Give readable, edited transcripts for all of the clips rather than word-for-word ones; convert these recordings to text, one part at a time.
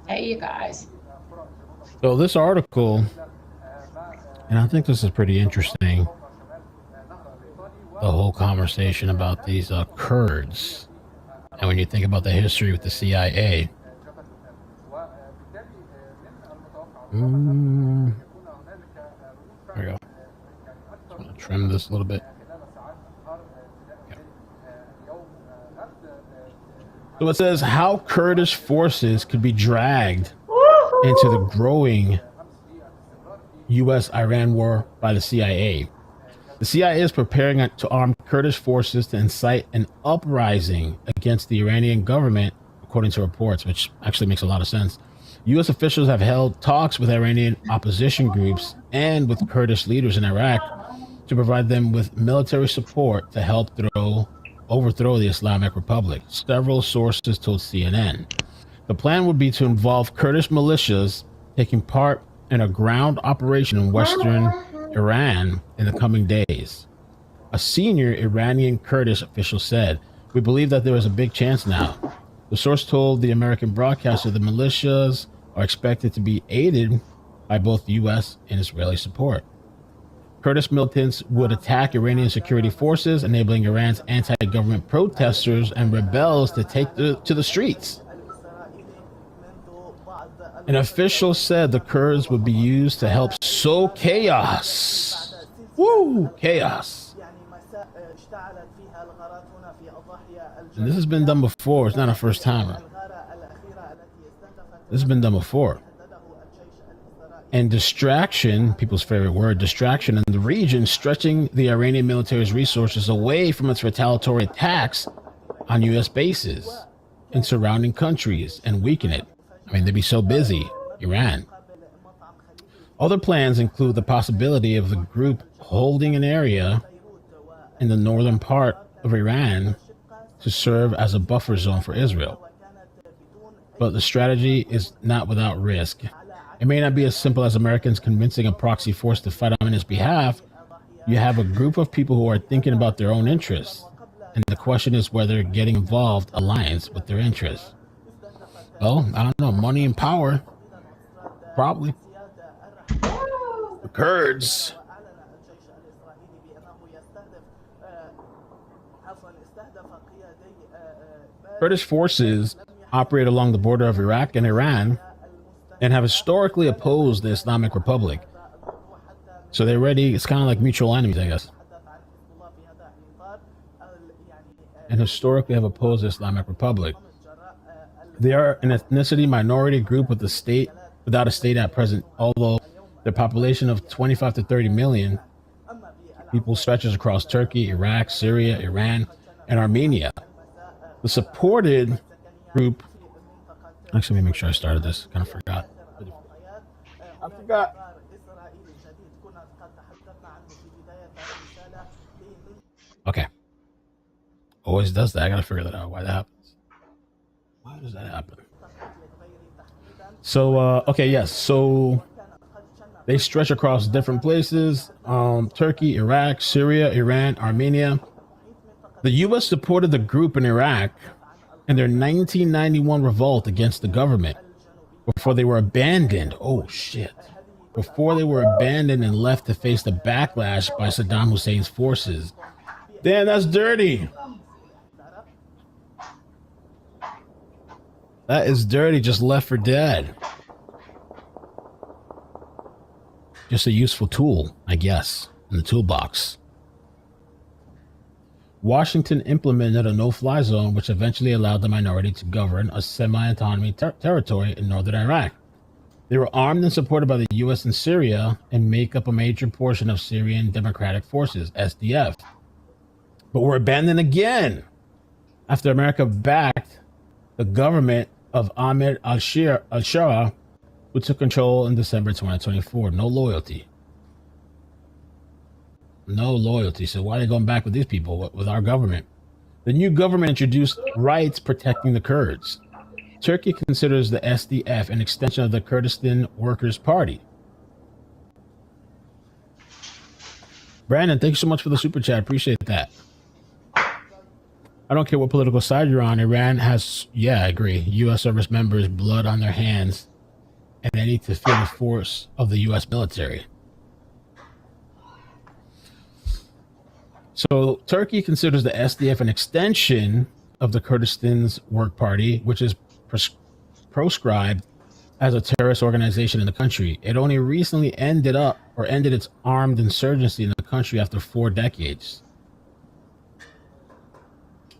Hey, you guys. So this article, and I think this is pretty interesting, the whole conversation about these Kurds. And when you think about the history with the CIA, there we go. Just want to trim this a little bit. Okay. So it says how Kurdish forces could be dragged into the growing U.S.-Iran war by the CIA. The CIA is preparing to arm Kurdish forces to incite an uprising against the Iranian government, according to reports, which actually makes a lot of sense. U.S. officials have held talks with Iranian opposition groups and with Kurdish leaders in Iraq to provide them with military support to help overthrow the Islamic Republic. Several sources told CNN. The plan would be to involve Kurdish militias taking part in a ground operation in western Iran in the coming days. A senior Iranian Kurdish official said, "We believe that there is a big chance now." The source told the American broadcaster the militias are expected to be aided by both U.S. and Israeli support. Kurdish militants would attack Iranian security forces, enabling Iran's anti-government protesters and rebels to take to the streets. An official said the Kurds would be used to help sow chaos. Woo! Chaos. And this has been done before. It's not a first timer. This has been done before. And distraction, people's favorite word, distraction in the region, stretching the Iranian military's resources away from its retaliatory attacks on U.S. bases in surrounding countries and weaken it. I mean, they'd be so busy, Iran. Other plans include the possibility of the group holding an area in the northern part of Iran to serve as a buffer zone for Israel. But the strategy is not without risk. It may not be as simple as Americans convincing a proxy force to fight on its behalf. You have a group of people who are thinking about their own interests, and the question is whether getting involved aligns with their interests. Well, I don't know, money and power, probably. The Kurds. Kurdish forces operate along the border of Iraq and Iran and have historically opposed the Islamic Republic. So they're ready, it's kind of like mutual enemies, I guess. And historically have opposed the Islamic Republic. They are an ethnicity minority group without a state at present, although their population of 25 to 30 million people stretches across Turkey, Iraq, Syria, Iran, and Armenia. The supported group, actually, let me make sure I started this, kind of forgot. Okay. Always does that. I gotta figure that out, why that happens. Why does that happen? So, okay, yes. So they stretch across different places. Turkey, Iraq, Syria, Iran, Armenia. The U.S. supported the group in Iraq in their 1991 revolt against the government before they were abandoned. Oh, shit. Before they were abandoned and left to face the backlash by Saddam Hussein's forces. Damn, that's dirty. That is dirty, just left for dead. Just a useful tool, I guess, in the toolbox. Washington implemented a no-fly zone, which eventually allowed the minority to govern a semi-autonomy territory in northern Iraq. They were armed and supported by the U.S. and Syria and make up a major portion of Syrian Democratic Forces, SDF. But were abandoned again after America backed the government of Ahmed al-Shara, who took control in December 2024. No loyalty. No loyalty. So why are they going back with these people, with our government? The new government introduced rights protecting the Kurds. Turkey considers the SDF an extension of the Kurdistan Workers' Party. Brandon, thank you so much for the super chat. Appreciate that. I don't care what political side you're on. Iran has, yeah, I agree. U.S. service members' blood on their hands, and they need to feel the force of the U.S. military. So Turkey considers the SDF an extension of the Kurdistan's Work Party, which is proscribed as a terrorist organization in the country. It only recently ended its armed insurgency in the country after 4 decades.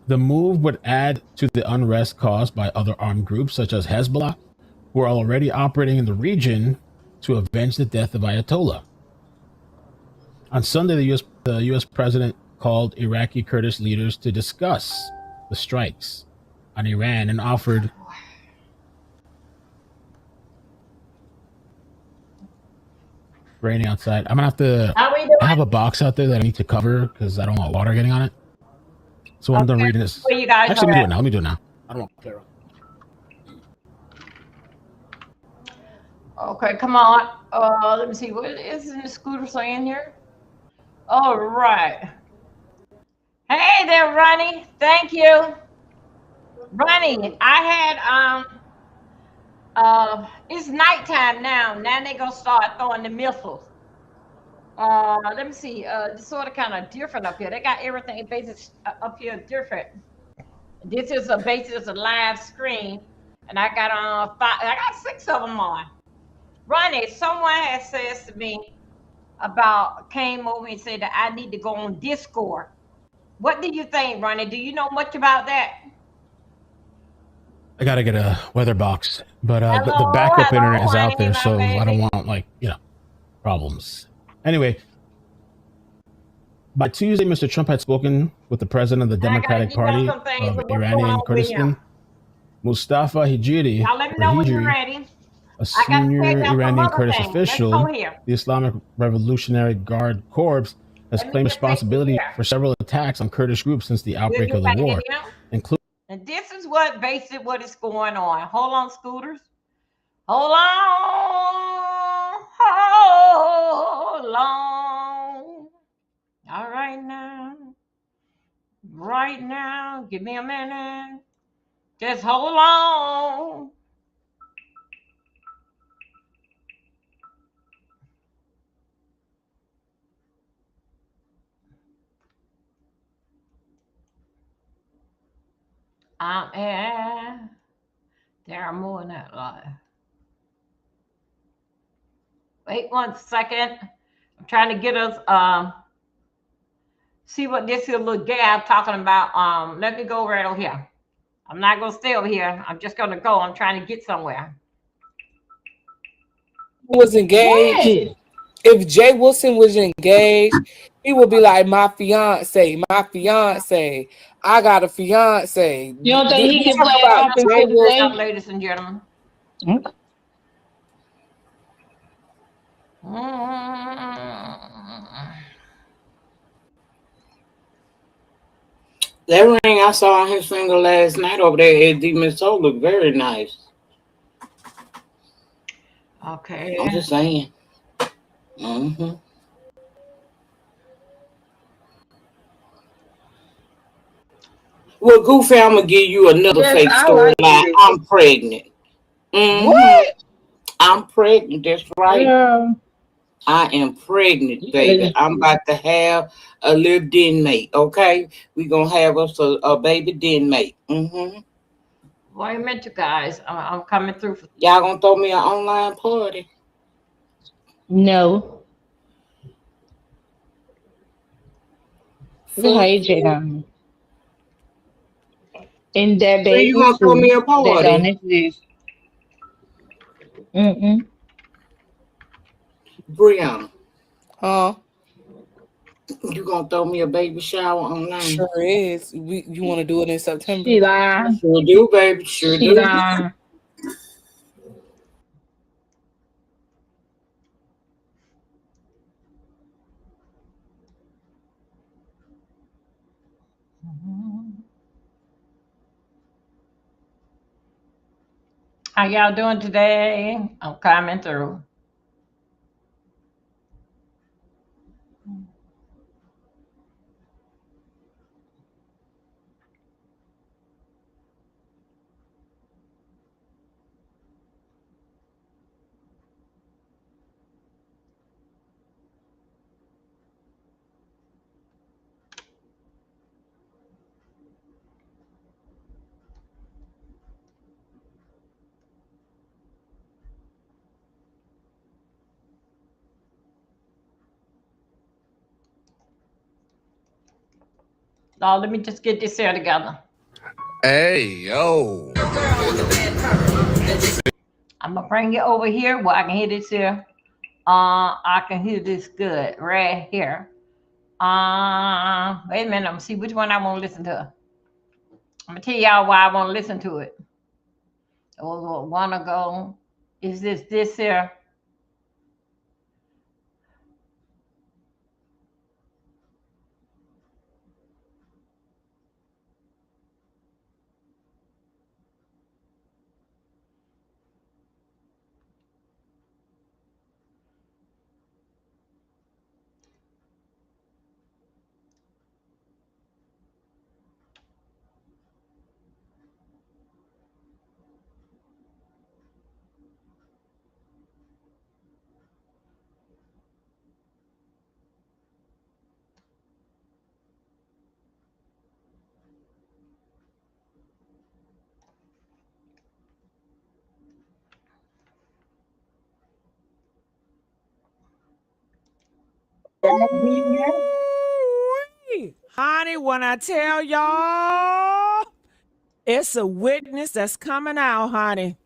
The move would add to the unrest caused by other armed groups such as Hezbollah, who are already operating in the region to avenge the death of Ayatollah. On Sunday, the U.S. president called Iraqi Kurdish leaders to discuss the strikes on Iran and offered raining outside. I'm gonna have to. I have a box out there that I need to cover because I don't want water getting on it. So when I'm done reading this, you guys actually, let me do it now. Let me do it now. I don't want to play around. Okay, come on. Let me see. What is the scooter saying here? All right. Hey there, Ronnie. Thank you. Ronnie, I had it's nighttime now. Now they gonna start throwing the missiles. Let me see. It's sort of kind of different up here. They got everything basic up here different. This is a basis of live screen, and I got I got 6 of them on. Ronnie, someone has says to me came over and said that I need to go on Discord. What do you think, Ronnie? Do you know much about that? I gotta get a weather box, but the backup internet is out there, so I don't want problems. Anyway, by Tuesday, Mr. Trump had spoken with the president of the Democratic Party of Iranian Kurdistan, Mustafa Hijiri, a senior Iranian Kurdish official. The Islamic Revolutionary Guard Corps has claimed responsibility for several attacks on Kurdish groups since the outbreak of the war, including. And this is what is going on. Hold on, scooters. Hold on. Hold on. All right now. Right now. Give me a minute. Just hold on. There are more than that live. Wait 1 second. I'm trying to get us see what this here little gay I'm talking about. Let me go right over here. I'm not gonna stay over here. I'm just gonna go. I'm trying to get somewhere. Was engaged. What? If Jay Wilson was engaged, he would be like, my fiance. I got a fiance. You don't think he can play it off and say the ladies and gentlemen? Okay. That ring I saw on his finger last night over there at Demon Soul looked very nice. Okay. I'm just saying. Mm-hmm. Well, Goofy, I'm gonna give you another fake story. I'm pregnant. Mm-hmm. What? I'm pregnant. That's right. Yeah. I am pregnant, baby. I'm about to have a little den mate. Okay, we gonna have us a baby den mate. Mm-hmm. Wait a minute, you guys. I'm coming through. Y'all gonna throw me an online party? No. Hey, Jada. In that baby, so you gonna throw me a party? That don't exist. Brianna. Huh? You gonna throw me a baby shower online? Sure is. You want to do it in September? She lying. Sure do, baby. Sure do. Lying. How y'all doing today? I'm coming through. Now let me just get this here together. Hey, yo. I'm gonna bring it over here where I can hear this here. I can hear this good right here. Wait a minute. I'm gonna see which one I want to listen to. I'm gonna tell y'all why I want to listen to it. One ago, is this here? Honey, when I tell y'all, it's a witness that's coming out, honey.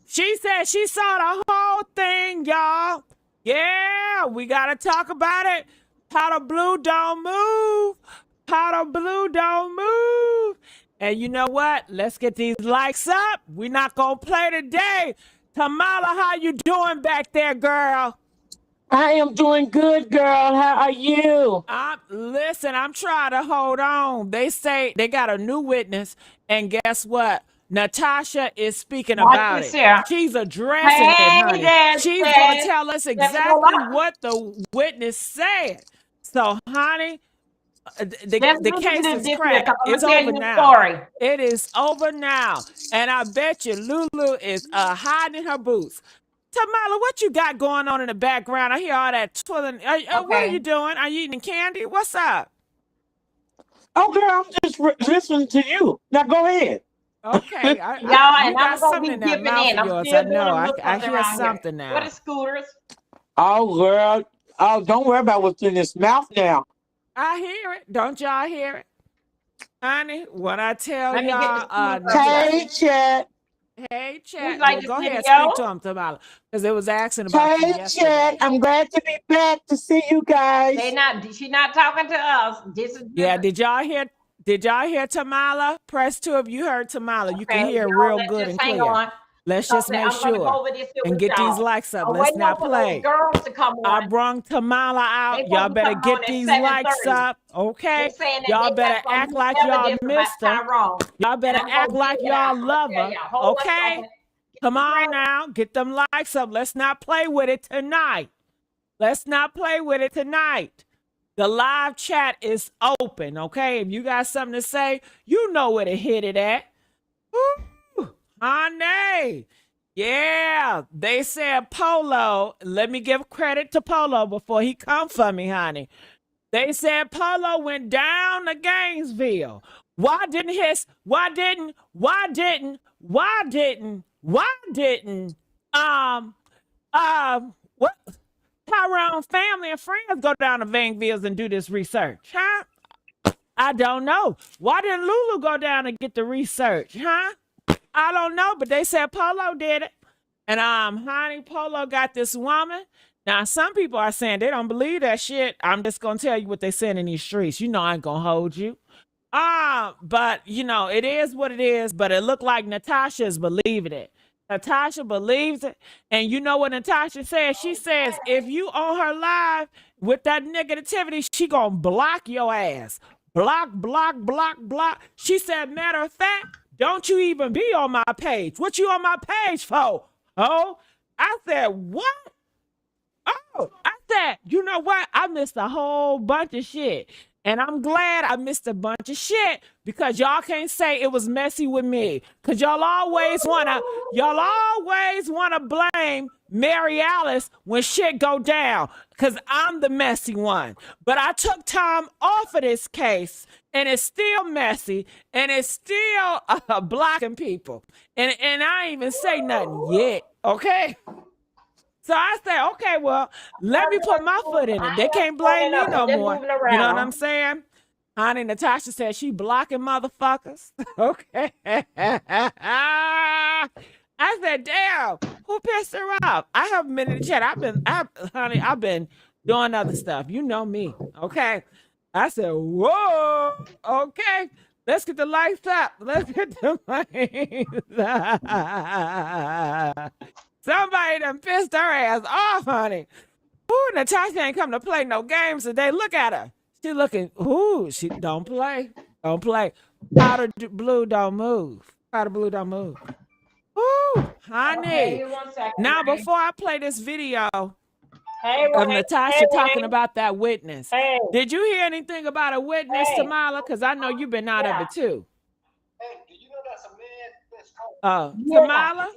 She said she saw the whole thing, y'all. Yeah, we got to talk about it. Powder blue don't move. Powder blue don't move. And you know what? Let's get these likes up. We're not going to play today. Tamala, how you doing back there, girl? I am doing good, girl. How are you? Listen, I'm trying to hold on. They say they got a new witness, and guess what? Natasha is speaking about it. Here. She's addressing it, honey. She's going to tell us exactly what the witness said. So, honey, the case is cracked. It's over now. It is over now. And I bet you Lulu is hiding her boots. Tamala, what you got going on in the background? I hear all that twirling. What are you doing? Are you eating candy? What's up? Oh, girl, I'm just listening to you. Now go ahead. Okay, y'all, and I'm gonna be giving in. I'm still I hear something now. What is Scooters? Oh, girl. Oh, don't worry about what's in his mouth now. I hear it. Don't y'all hear it? Honey, when I tell y'all, hey, Chat. Hey, Chat. Like go ahead and speak to him, Tamala, because it was asking about you yesterday. Chat. I'm glad to be back to see you guys. She's not talking to us. Yeah, did y'all hear? Did y'all hear Tamala? Press 2 if you heard Tamala. You can hear real good and clear. Let's just make sure and get these likes up. Let's not play. Girls to come I brung Tamala out. Y'all better get these likes up, okay? Y'all better act like y'all missed her. Y'all better act like y'all love her, okay? Come on now, get them likes up. Let's not play with it tonight. Let's not play with it tonight. The live chat is open, okay? If you got something to say, you know where to hit it at. Woo, honey. Yeah, they said Polo. Let me give credit to Polo before he come for me, honey. They said Polo went down to Gainesville. Why didn't what? Tyrone family and friends go down to Gainesville and do this research, huh? I don't know. Why didn't Lulu go down and get the research, huh? I don't know, but they said Polo did it. And honey, Polo got this woman. Now, some people are saying they don't believe that shit. I'm just gonna tell you what they saying in these streets. You know I ain't gonna hold you. But you know, it is what it is, but it looked like Natasha is believing it. Natasha believes it. And you know what Natasha says? She says, if you on her live with that negativity, she gonna block your ass. Block. She said, matter of fact, don't you even be on my page. What you on my page for? Oh, I said, what? Oh, I said, you know what? I missed a whole bunch of shit. And I'm glad I missed a bunch of shit because y'all can't say it was messy with me. Cause y'all always wanna blame Mary Alice when shit go down. Cause I'm the messy one. But I took time off of this case and it's still messy and it's still blocking people. And I ain't even say nothing yet, okay? So I said, okay, well, let me put my foot in it. They can't blame me no more. You know what I'm saying? Honey, Natasha said she blocking motherfuckers. Okay. I said, damn, who pissed her off? I haven't been in the chat. I've been doing other stuff. You know me. Okay. I said, whoa, okay. Let's get the lights up. Let's get the lights up. Somebody done pissed her ass off, honey. Ooh, Natasha ain't come to play no games today. Look at her. She looking, ooh, she don't play. Don't play. Powder blue don't move. Powder blue don't move. Ooh, honey. Okay, 1 second. Now, Ray. before I play this video Hey, of Ray. Natasha Hey, talking Ray. about that witness, Hey. did you hear anything about a witness, Hey. Tamala? Because I know you've been out of it too. Hey, do you know that's a man that's called? Tamala?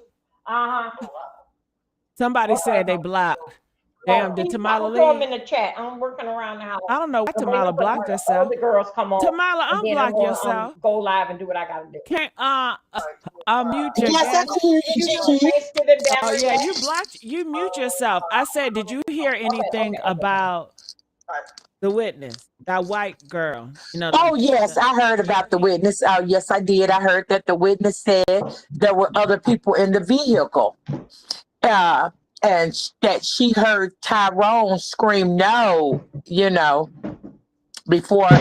Uh-huh. Somebody said they blocked. Damn, did Tamala Throw them leave? in the chat. I'm working around the house. I don't know why Tamala blocked herself. The girls come on. Tamala, and then I'm unblock gonna, yourself. Go live and do what I gotta do. Can't unmute your Yes, I guest. can hear you, Gigi. Oh yeah, you mute yourself. I said, did you hear anything about the witness, that white girl? You know. Oh, yes, I heard about the witness. Oh, yes, I did. I heard that the witness said there were other people in the vehicle. And that she heard Tyrone scream no, before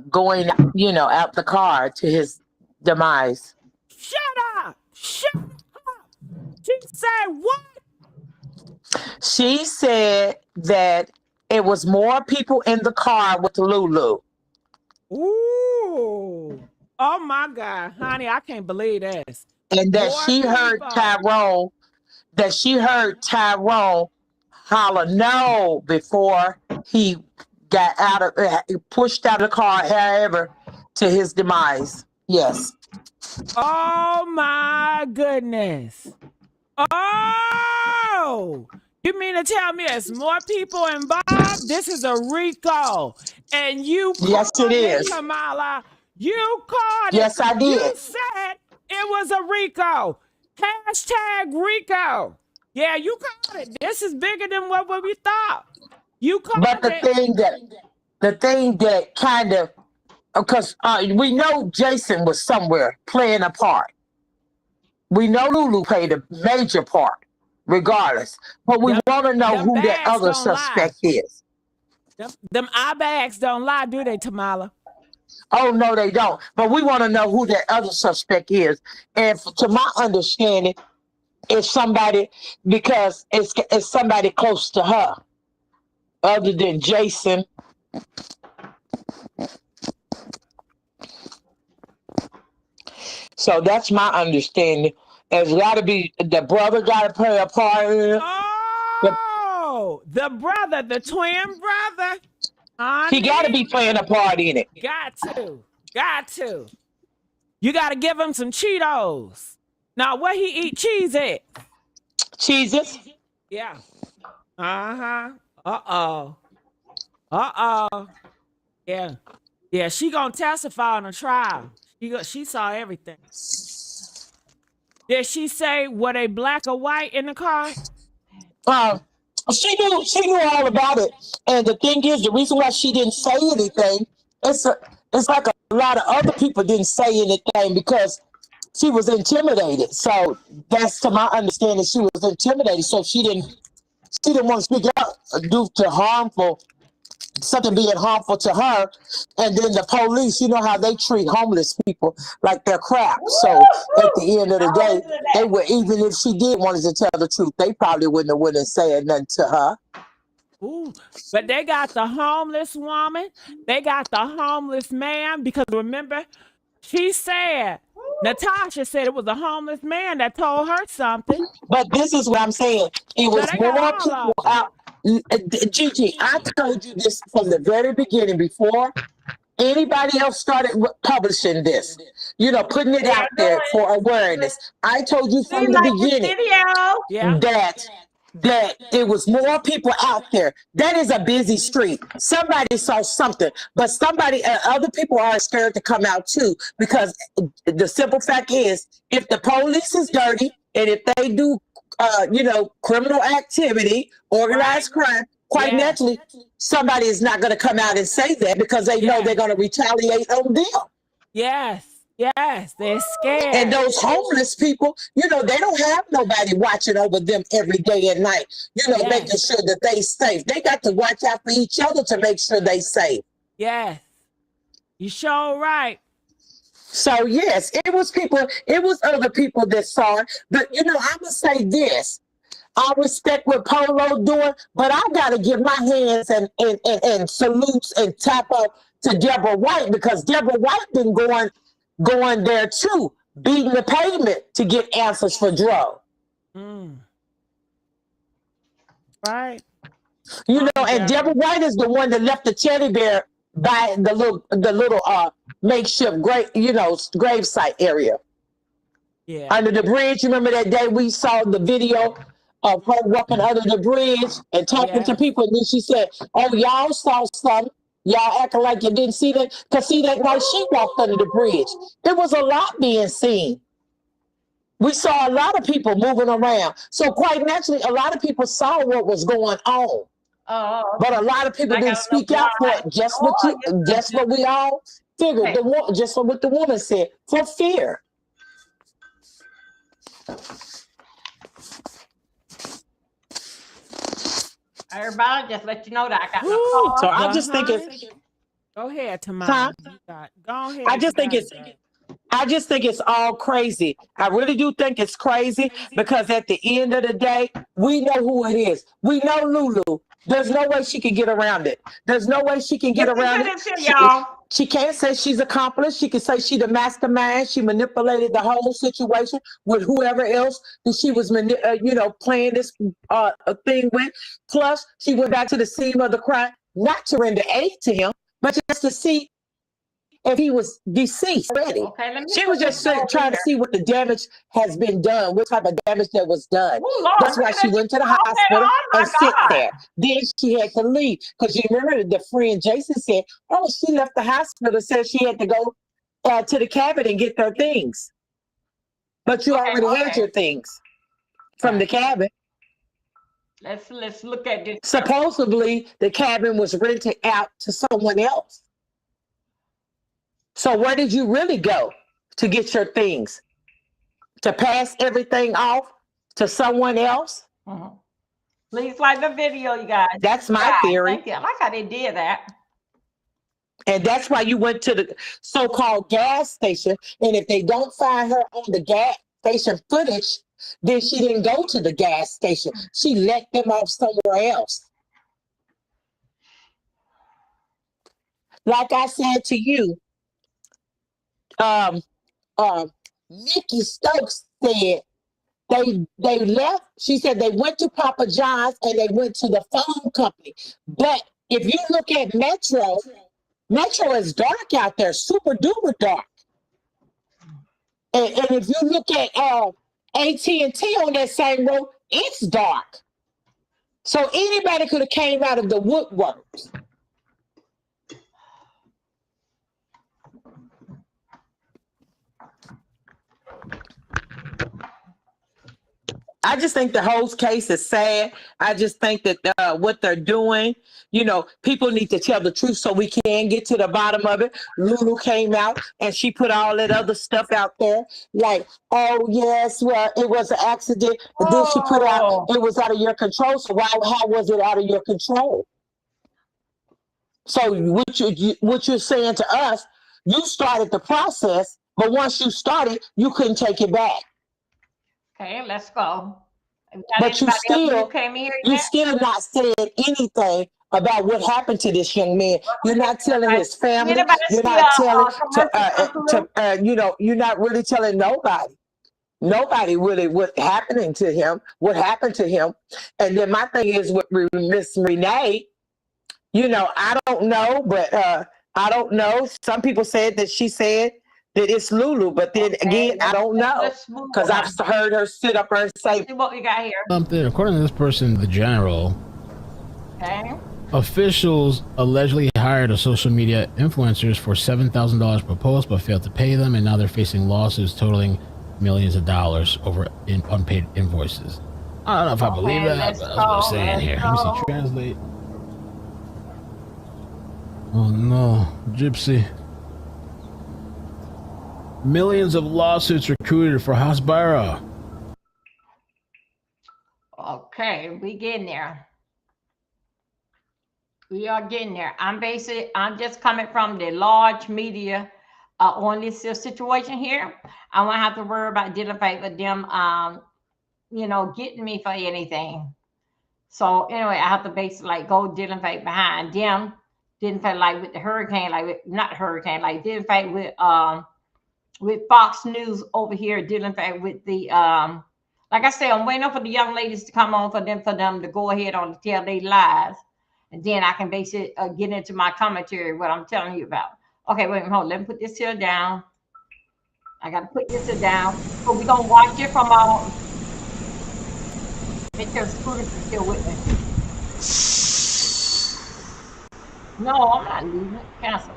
going, out the car to his demise. Shut up! Shut up! She said what? She said that it was more people in the car with Lulu. Ooh. Oh my God, honey, I can't believe this. And that More she heard people. Tyrone holler no before he got pushed out of the car, however, to his demise. Yes. Oh my goodness. Oh, you mean to tell me it's more people involved? This is a RICO. And you called Yes, it is. Kamala. You called Yes, it. I did. You said it was a RICO. Hashtag RICO. Yeah, you called it. This is bigger than what we thought. You called But the thing that kind of, because we know Jason was somewhere playing a part. We know Lulu played a major part, regardless. But we want to know who that other suspect is. Them eye bags don't lie, do they, Tamala? Oh, no, they don't. But we want to know who that other suspect is. And to my understanding, it's somebody, because it's somebody close to her, other than Jason. So that's my understanding. There's got to be, the brother got to play a part in it. Oh, the brother, the twin brother. Honey. He got to be playing a part in it. Got to. You got to give him some Cheetos. Now, where he eat cheese at? Cheeses? Yeah. Uh-huh. Uh-oh. Yeah. Yeah, she gonna testify on the trial. She saw everything. Did she say were they black or white in the car? She knew all about it. And the thing is, the reason why she didn't say anything, it's like a lot of other people didn't say anything because she was intimidated. So that's, to my understanding, she was intimidated. So she didn't want to speak out due to something being harmful to her. And then the police, you know how they treat homeless people like they're crap. So at the end of the day, they would, even if she did wanted to tell the truth, they probably wouldn't have went and said nothing to her. Ooh, but they got the homeless woman. They got the homeless man, because remember, she said, Natasha said it was a homeless man that told her something. But this is what I'm saying. It was more people out. Gigi, I told you this from the very beginning before anybody else started publishing this, putting it out there for awareness. I told you from the beginning that it was more people out there. That is a busy street. Somebody saw something, but other people are scared to come out too, because the simple fact is, if the police is dirty and if they do criminal activity, organized crime, quite naturally, somebody is not going to come out and say that because they know they're going to retaliate on them. Yes, they're scared. And those homeless people, you know, they don't have nobody watching over them every day and night, you know, making sure that they safe. They got to watch out for each other to make sure they safe. Yes, you sure right. So yes, it was other people that saw it. But you know, I'm gonna say this. I respect what Polo doing, but I gotta give my hands and salutes and tap up to Deborah White, because Deborah White been going there too, beating the pavement to get answers for Dro. Right. You know, and Deborah White is the one that left the teddy bear by the little makeshift grave site area. Yeah. Under the bridge. You remember that day we saw the video of her walking under the bridge and talking to people, and then she said, "Oh, y'all saw something. Y'all acting like you didn't see that." Because see, that night she walked under the bridge. There was a lot being seen. We saw a lot of people moving around. So quite naturally, a lot of people saw what was going on. But a lot of people didn't speak out for it. Just what we all figured. Just what the woman said, for fear. Everybody, just let you know that I got my call. So I just think it's. Go ahead, Tamara. Go ahead. I just think it's all crazy. I really do think it's crazy because at the end of the day, we know who it is. We know Lulu. There's no way she can get around it. There's no way she can get around it. She can't say she's accomplished. She can say she's the mastermind. She manipulated the whole situation with whoever else that she was, playing this thing with. Plus, she went back to the scene of the crime, not to render aid to him, but just to see if he was deceased already. She was just trying to see what the damage has been done, what type of damage that was done. That's why she went to the hospital and sit there. Then she had to leave. Because you remember the friend Jason said, oh, she left the hospital, said she had to go to the cabin and get her things. But you already had your things from the cabin. Let's look at this. Supposedly, the cabin was rented out to someone else. So where did you really go to get your things? To pass everything off to someone else? Please like the video, you guys. That's my theory. Thank you. I like how they did that. And that's why you went to the so-called gas station. And if they don't find her on the gas station footage, then she didn't go to the gas station. She let them off somewhere else. Like I said to you, Nikki Stokes said they left. She said they went to Papa John's and they went to the phone company. But if you look at Metro is dark out there, super duper dark. And if you look at AT&T on that same road, it's dark. So anybody could have came out of the woodworks. I just think the whole case is sad. I just think that what they're doing, people need to tell the truth so we can get to the bottom of it. Lulu came out and she put all that other stuff out there. Like, oh, yes, well, it was an accident. But then she put out, it was out of your control. So how was it out of your control? So what you're saying to us, you started the process, but once you started, you couldn't take it back. Okay, let's go. But you still not saying anything about what happened to this young man. You're not telling his family. You're not telling you're not really telling nobody. Nobody really what happened to him. And then my thing is with Miss Renee, I don't know, but I don't know. Some people said that she said that it's Lulu, but then again, I don't know because I've heard her sit up and say, "What we got here?" Something according to this person, the general. Okay. Officials allegedly hired a social media influencers for $7,000 per post, but failed to pay them, and now they're facing lawsuits totaling millions of dollars over unpaid invoices. I don't know if I believe that, but that's what I'm saying here. Let me see. Translate. Oh no, Gypsy. Millions of lawsuits recruited for Hasbara. Okay, we getting there. We are getting there. I'm just coming from the large media on this situation here. I won't have to worry about dealing with them, getting me for anything. So anyway, I have to basically like go dealing behind them. Didn't fight like with the hurricane, like with, not hurricane, like didn't fight with Fox News over here, dealing with the like I said, I'm waiting for the young ladies to come on for them to go ahead on to tell their lies, and then I can basically get into my commentary what I'm telling you about. Okay, wait a minute, hold. Let me put this here down. I got to put this here down. So we're gonna watch it from our. Make sure Scooter's still with me. No, I'm not leaving it. Cancel.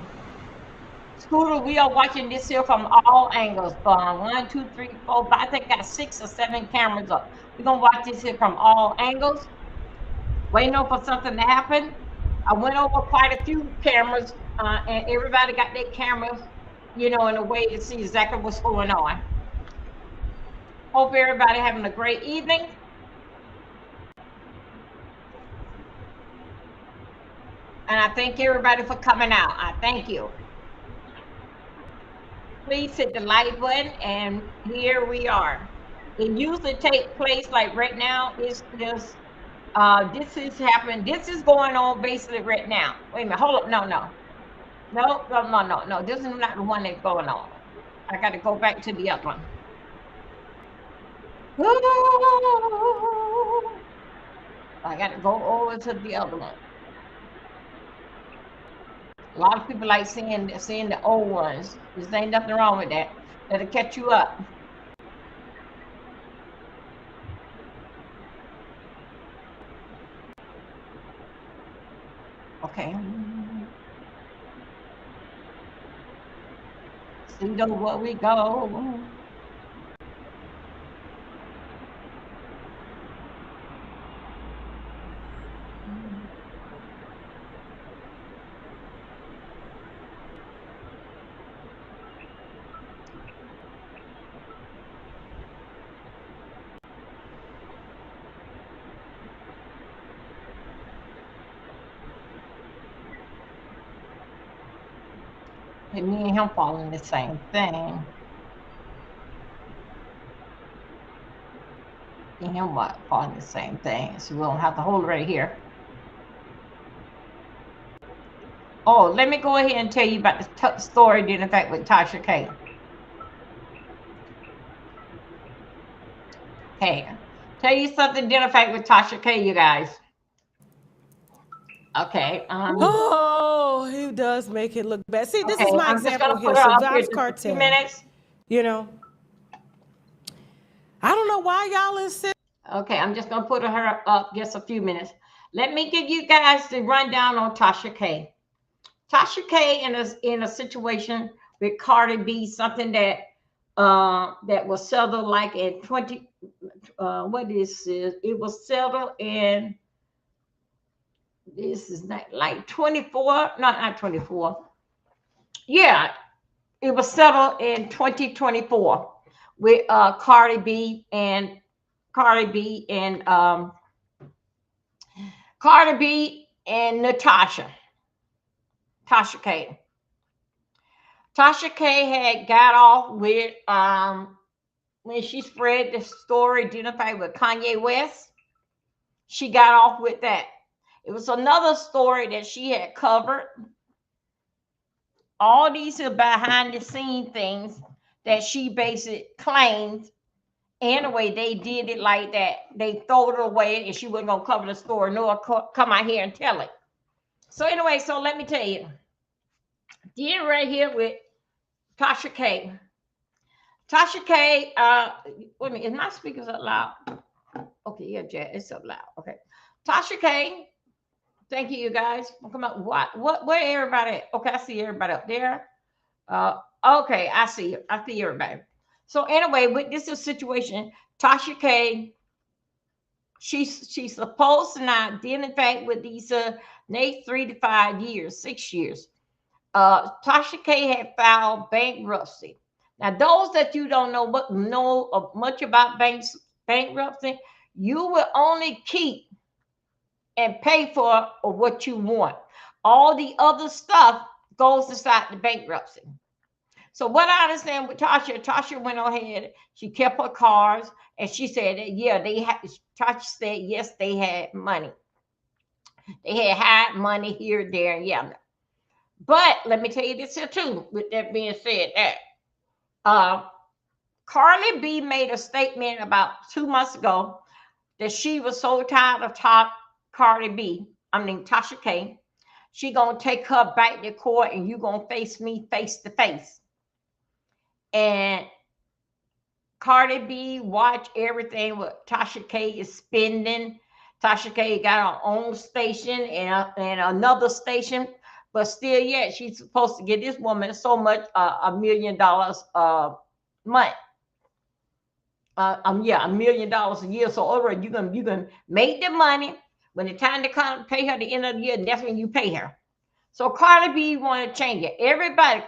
Scooter, we are watching this here from all angles. 1, 2, 3, 4, 5. I think I got 6 or 7 cameras up. We're gonna watch this here from all angles. Waiting for something to happen. I went over quite a few cameras, and everybody got their cameras, in a way to see exactly what's going on. Hope everybody having a great evening. And I thank everybody for coming out. I thank you. Please hit the like button, and here we are. It usually takes place like right now. This is happening. This is going on basically right now. Wait a minute. Hold up. No. This is not the one that's going on. I got to go back to the other one. I got to go over to the other one. A lot of people like seeing the old ones. There's ain't nothing wrong with that. That'll catch you up. Okay. See where we go. And me and him following the same thing. Me and him following the same thing. So we don't have to hold right here. Oh, let me go ahead and tell you about the story in fact with Tasha K. Hey, tell you something in fact with Tasha K, you guys. Okay. Oh, he does make it look bad. See, this is my example here. So Vibes Cartel. Minutes. I don't know why y'all insist. Okay, I'm just gonna put her up just a few minutes. Let me give you guys the rundown on Tasha K. Tasha K in a situation with Cardi B, something that was settled like in 20. What is this? It was settled in. This is not like 24. Not 24. Yeah, it was settled in 2024 with Cardi B and Natasha. Tasha K. Tasha K had got off with when she spread the story identified with Kanye West. She got off with that. It was another story that she had covered. All these are behind the scene things that she basically claimed. Anyway, they did it like that. They throw it away and she wasn't going to cover the story nor come out here and tell it. So anyway, so let me tell you. Deal right here with Tasha K. Tasha K, wait a minute, is my speakers up loud? Okay, yeah, Jet, it's up loud. Okay. Tasha K, thank you, you guys. Come on, where everybody at? Okay, I see everybody up there. Okay, I see everybody. So anyway, with this situation, Tasha K, she's supposed to not deal in fact with these next 3 to 5 years, 6 years. Tasha K had filed bankruptcy. Now, those that you don't know much about bankruptcy, you will only keep and pay for what you want. All the other stuff goes inside the bankruptcy. So what I understand with Tasha went ahead, she kept her cars, and she said that, yeah, they had. Tasha said yes, they had money. They had money here, there, and yeah. But let me tell you this here too. With that being said, that Carly B made a statement about 2 months ago that she was so tired of Tasha K. She gonna take her back to court, and you gonna face me face to face. And Cardi B watch everything what Tasha K is spending. Tasha K got her own station and another station, but still, yet she's supposed to get this woman so much $1 million a month. $1 million a year. So over, you can make the money when the time to come pay her at the end of the year. That's when you pay her. So Cardi B want to change it. Everybody.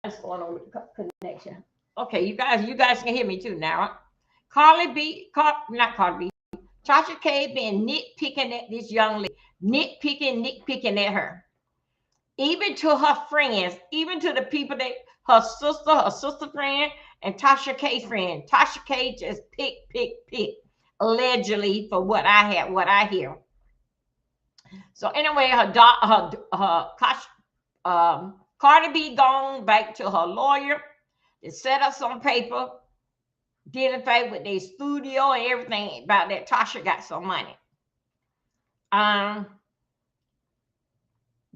What's going on with the connection? Okay, you guys can hear me too now. Not Cardi B. Tasha K been nitpicking at this young lady, nitpicking at her. Even to her friends, even to the people that her sister friend, and Tasha K friend. Tasha K just pick, allegedly, for what I hear. So anyway, Cardi B gone back to her lawyer to set up some paper, dealing with their studio and everything about that Tasha got some money.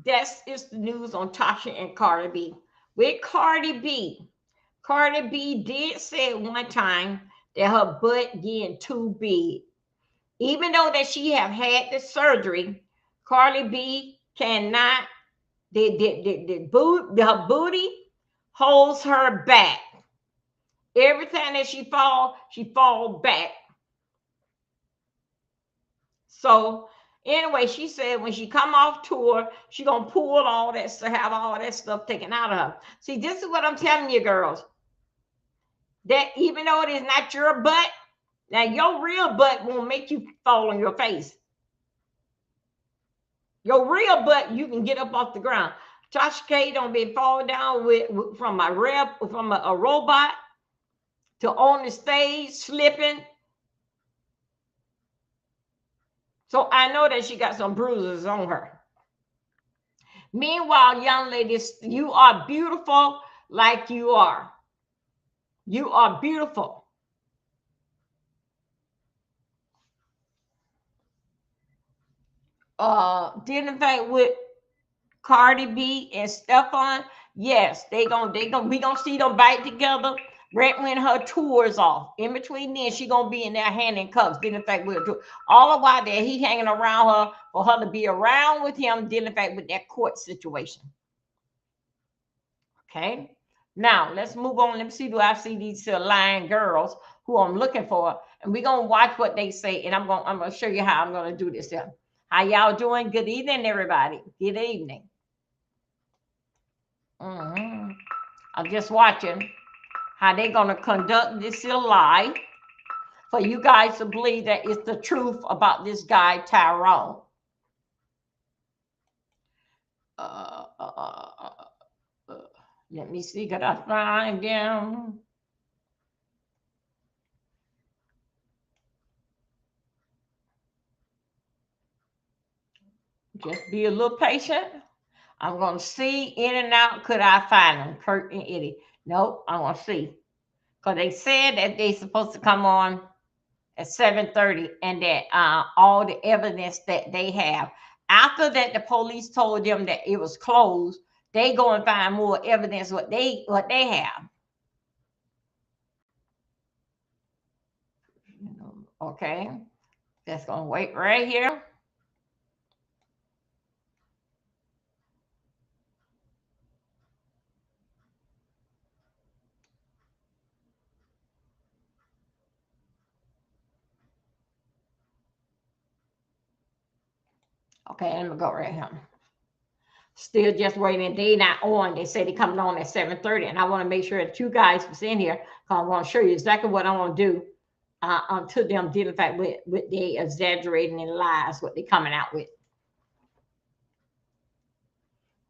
That's is the news on Tasha and Cardi B. With Cardi B did say at one time that her butt getting too big. Even though that she have had the surgery, Cardi B cannot. Her booty holds her back. Every time that she fall back. So anyway, she said when she come off tour, she gonna pull all that to have all that stuff taken out of her. See, this is what I'm telling you, girls. That even though it is not your butt, now your real butt won't make you fall on your face. Your real butt, you can get up off the ground. Tasha K don't be fall down from a robot to on the stage slipping. So I know that she got some bruises on her. Meanwhile, young ladies, you are beautiful like you are. You are beautiful. Didn't think with Cardi B and Stephon, yes, we gonna see them bite together right when her tour is off. In between then, she gonna be in there hand in cuffs. Didn't think with her. All the while that he hanging around her for her to be around with him. Didn't think with that court situation. Okay. Now let's move on. Let me see. Do I see these lying girls who I'm looking for? And we're gonna watch what they say. And I'm gonna show you how I'm gonna do this here. How y'all doing? Good evening, everybody. Good evening. I'm just watching how they're gonna conduct this live for you guys to believe that it's the truth about this guy Tyrone. Let me see. Could I find him? Just be a little patient. I'm going to see in and out. Could I find them? Kurt and Eddie. Nope, I want to see. Because they said that they're supposed to come on at 7:30 and that all the evidence that they have. After that, the police told them that it was closed. They go and find more evidence what they have. Okay. That's going to wait right here. Okay, let me go right here. Still just waiting. They not on. They say they coming on at 7:30, and I want to make sure that you guys was in here. I want to show you exactly what I want to do to them dealing fact with the exaggerating and lies, what they coming out with.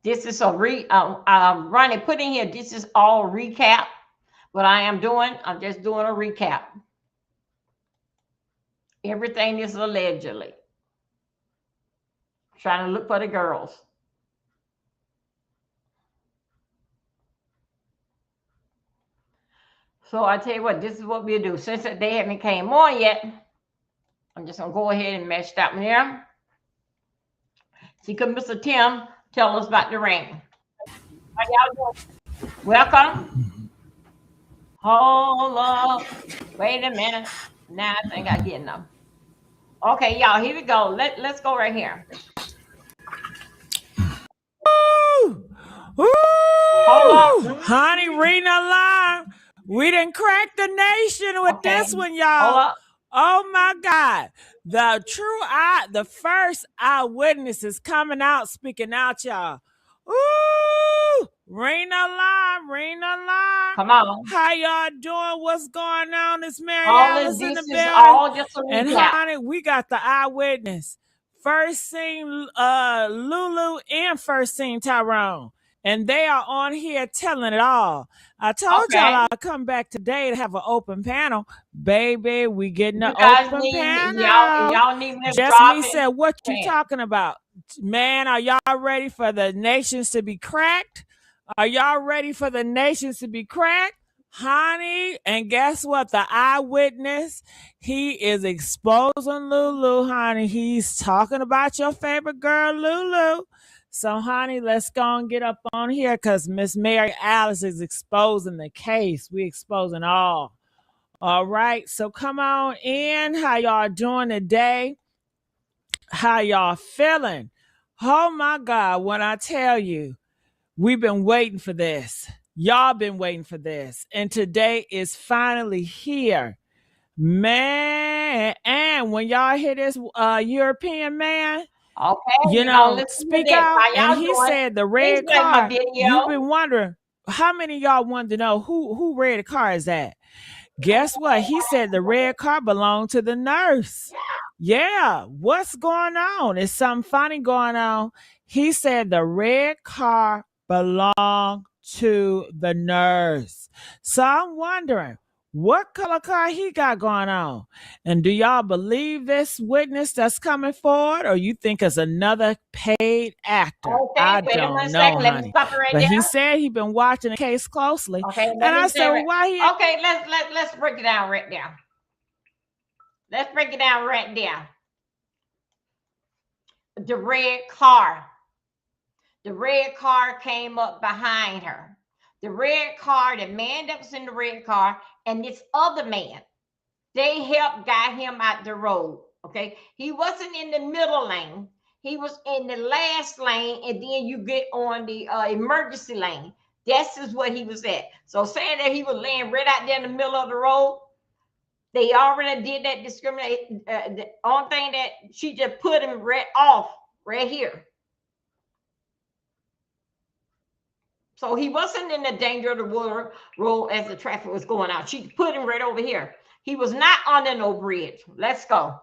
This is a Ronnie put in here. This is all recap. What I am doing, I'm just doing a recap. Everything is allegedly. Trying to look for the girls. So I tell you what, this is what we'll do. Since they haven't came on yet, I'm just gonna go ahead and match that one there. See, could Mr. Tim tell us about the ring? How y'all doing? Welcome. Hold up. Wait a minute. Now I think I get enough. Okay, y'all, here we go. Let's go right here. Ooh, honey, reading alarm. We didn't crack the nation with this one, y'all. Oh my God. The first eyewitness is coming out, speaking out, y'all. Ooh, ring alarm, ring alarm. Come on. How y'all doing? What's going on? It's Mary All Alice of in this the is building. all just a And recap. honey, we got the eyewitness. First seen Lulu and first seen Tyrone. And they are on here telling it all. I told y'all I'll come back today to have an open panel. Baby, we getting an open panel. Y'all need me to Just drop me it. said, what you talking about? Man, are y'all ready for the nations to be cracked? Are y'all ready for the nations to be cracked? Honey, and guess what? The eyewitness, he is exposing Lulu, honey. He's talking about your favorite girl, Lulu. So, honey, let's go and get up on here because Miss Mary Alice is exposing the case. We exposing all. All right. So come on in. How y'all doing today? How y'all feeling? Oh my God, when I tell you, we've been waiting for this. Y'all been waiting for this. And today is finally here. Man, and when y'all hear this European man, you know, speak out, and he said the red car. You've been wondering, how many of y'all wanted to know who red car is that? Guess what? He said the red car belonged to the nurse. Yeah, what's going on? Is something funny going on? He said the red car belonged to the nurse. So I'm wondering, what color car he got going on? And do y'all believe this witness that's coming forward, or you think it's another paid actor? I don't know, honey. But he said he been watching the case closely. And I said, well, why he? Okay, let's break it down right there. Let's break it down right there. The red car. The red car came up behind her. The red car, the man that was in the red car, and this other man, they helped guide him out the road. Okay, he wasn't in the middle lane. He was in the last lane, and then you get on the emergency lane. This is what he was at. So saying that he was laying right out there in the middle of the road, they already did that discrimination. The only thing that she just put him right off right here. So he wasn't in the danger of the road as the traffic was going out. She put him right over here. He was not under no bridge. Let's go.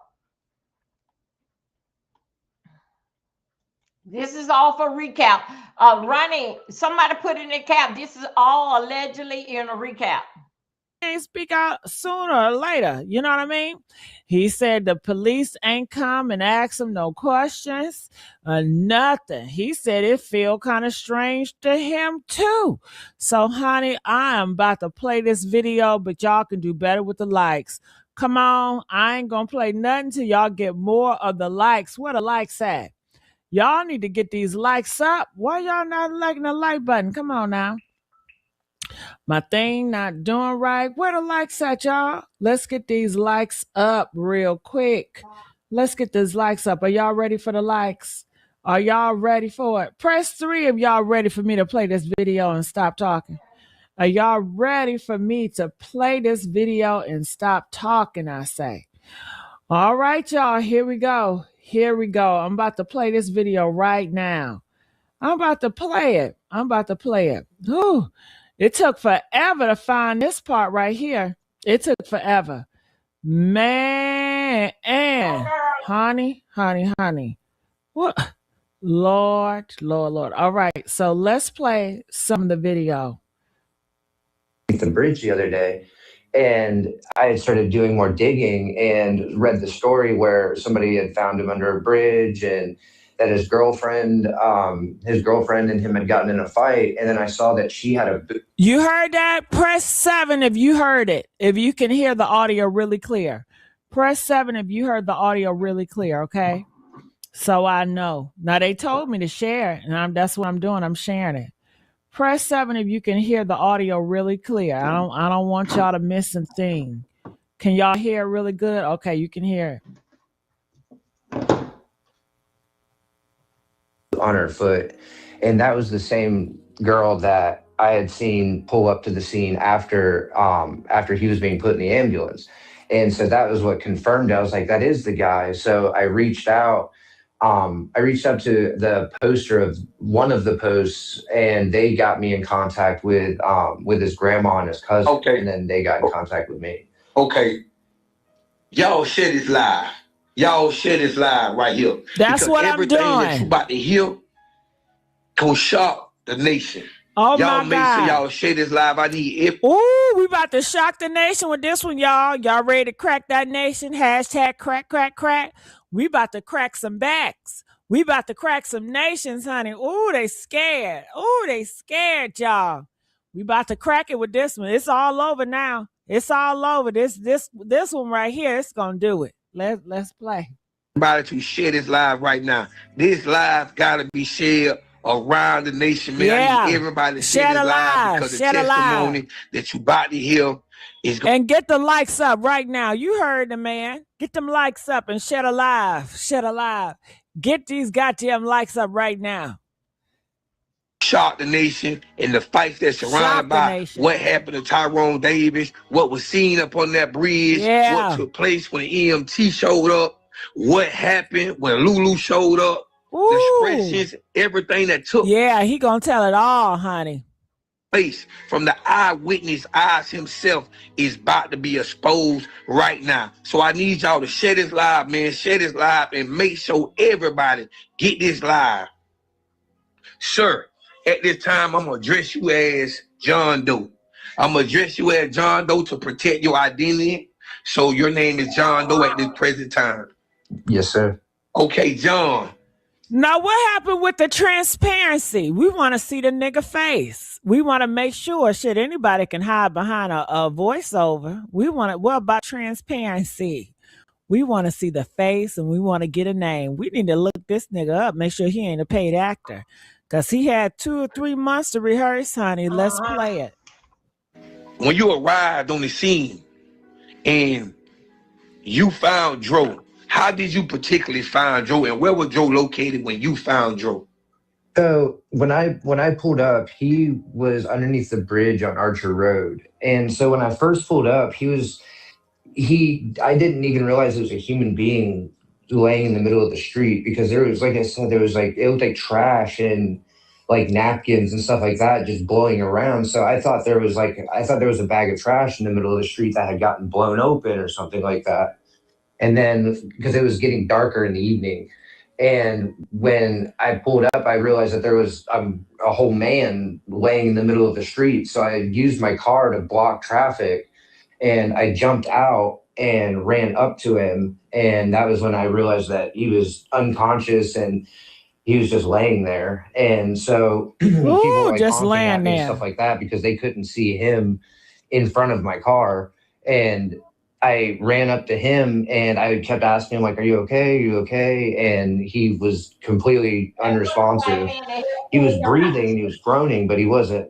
This is all for recap. Ronnie, somebody put in the cap. This is all allegedly in a recap. Speak out sooner or later. You know what I mean? He said the police ain't come and asked him no questions or nothing. He said it feel kind of strange to him too. So, honey, I am about to play this video, but y'all can do better with the likes. Come on, I ain't gonna play nothing till y'all get more of the likes. Where the likes at? Y'all need to get these likes up. Why y'all not liking the like button? Come on now. My thing not doing right. Where the likes at, y'all? Let's get these likes up real quick. Let's get these likes up. Are y'all ready for the likes? Are y'all ready for it? Press 3 if y'all ready for me to play this video and stop talking. Are y'all ready for me to play this video and stop talking, I say? All right, y'all. Here we go. Here we go. I'm about to play this video right now. I'm about to play it. Ooh, it took forever to find this part right here. It took forever. Man, and honey. What? Lord. All right, so let's play some of the video. The bridge the other day, and I had started doing more digging and read the story where somebody had found him under a bridge and that his girlfriend and him had gotten in a fight. And then I saw that she had a... You heard that? Press 7 if you heard it. If you can hear the audio really clear. Press 7 if you heard the audio really clear, okay? So I know. Now they told me to share it, and that's what I'm doing. I'm sharing it. Press 7 if you can hear the audio really clear. I don't want y'all to miss a thing. Can y'all hear it really good? Okay, you can hear it. On her foot, and that was the same girl that I had seen pull up to the scene after he was being put in the ambulance. And so that was what confirmed it. I was like, that is the guy. So I reached out to the poster of one of the posts, and they got me in contact with his grandma and his cousin. Okay. And then they got in contact with me. Okay. Y'all share this live. Y'all share this live right here. That's what I'm doing. Everything that you about to hear gonna shock the nation. Oh y'all my God. Sure y'all share this live. I need it. Ooh, we about to shock the nation with this one, y'all. Y'all ready to crack that nation? Hashtag crack. We about to crack some backs. We about to crack some nations, honey. Ooh, they scared. Y'all. We about to crack it with this one. It's all over now. It's all over. This one right here, it's gonna do it. Let's play. Everybody to share this live right now. This live gotta be shared around the nation, man. Yeah. I need everybody to share this live because the testimony that you about to hear is going. And get the likes up right now. You heard the man. Get them likes up and share the live. Get these goddamn likes up right now. Shock the nation and the fights that's surrounded by what happened to Tyrone Davis, what was seen up on that bridge, what took place when the EMT showed up, what happened when Lulu showed up, the expressions, everything that took. Yeah, he gonna tell it all, honey. Place from the eyewitness eyes himself is about to be exposed right now. So I need y'all to share this live, man. Share this live and make sure everybody get this live. Sir, at this time, I'm going to address you as John Doe. I'm going to address you as John Doe to protect your identity. So your name is John Doe at this present time. Yes, sir. Okay, John. Now, what happened with the transparency? We want to see the nigga face. We want to make sure anybody can hide behind a voiceover. What about transparency? We want to see the face and we want to get a name. We need to look this nigga up, make sure he ain't a paid actor. Because he had 2 or 3 months to rehearse, honey. Let's play it. When you arrived on the scene and you found Dro, how did you particularly find Dro, and where was Dro located when you found Dro? So when I pulled up, he was underneath the bridge on Archer Road. And so when I first pulled up, I didn't even realize it was a human being laying in the middle of the street, because there was, like I said, it looked like trash and like napkins and stuff like that just blowing around. So I thought there was a bag of trash in the middle of the street that had gotten blown open or something like that. And then because it was getting darker in the evening, and when I pulled up, I realized that there was a whole man laying in the middle of the street. So I used my car to block traffic, and I jumped out and ran up to him. And that was when I realized that he was unconscious and he was just laying there. And so people were just honking laying at me there and stuff like that because they couldn't see him in front of my car. And I ran up to him and I kept asking him, like, are you okay? Are you okay? And he was completely unresponsive. He was breathing and he was groaning, but he wasn't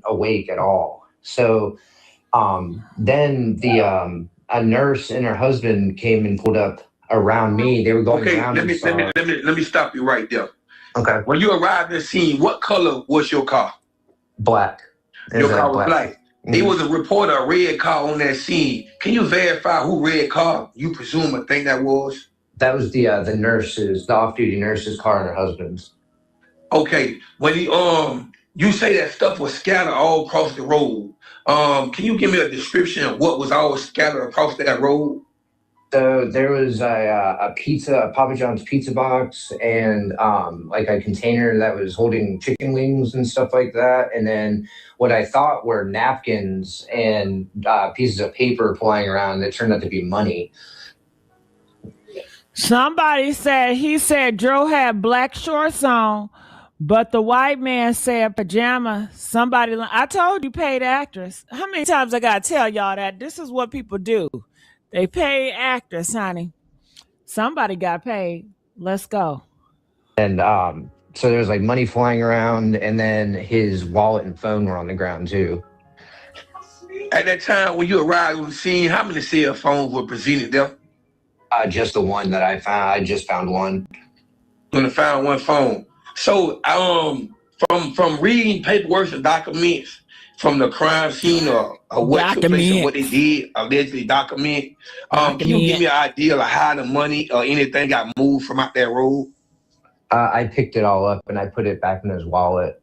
awake at all. So then a nurse and her husband came and pulled up around me. They were going around. Let me stop you right there. Okay. When you arrived at the scene, what color was your car? Black. Your car was black. Mm-hmm. There was a reporter, a red car on that scene. Can you verify who red car you presume or think that was? That was the nurses, the off-duty nurses' car and her husband's. Okay, when you say that stuff was scattered all across the road. Can you give me a description of what was all scattered across that road? So there was a Papa John's pizza box, and like a container that was holding chicken wings and stuff like that. And then what I thought were napkins and pieces of paper flying around that turned out to be money. Somebody said he said Joe had black shorts on, but the white man said pajama. Somebody, I told you, paid actress. How many times I gotta tell y'all that? This is what people do. They pay actors, honey. Somebody got paid. Let's go. And so there was like money flying around, and then his wallet and phone were on the ground too. At that time when you arrived on the scene, how many cell phones were presented there? Just the one that I found. I just found one. You only found one phone. So from reading paperwork and documents from the crime scene or what took place and what they did, allegedly document. Can you give me an idea of how the money or anything got moved from out that road? I picked it all up and I put it back in his wallet.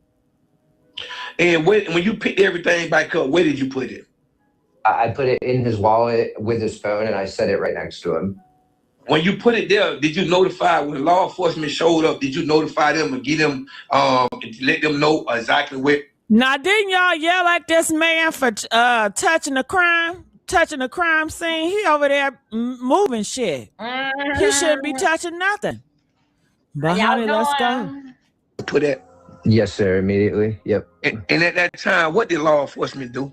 And when you picked everything back up, where did you put it? I put it in his wallet with his phone, and I set it right next to him. When you put it there, did you notify, when law enforcement showed up, did you notify them and get them, let them know exactly where? Now, didn't y'all yell at this man for touching the crime scene? He over there moving shit. He shouldn't be touching nothing. But honey, let's go. Put that. Yes, sir. Immediately. Yep. And at that time, what did law enforcement do?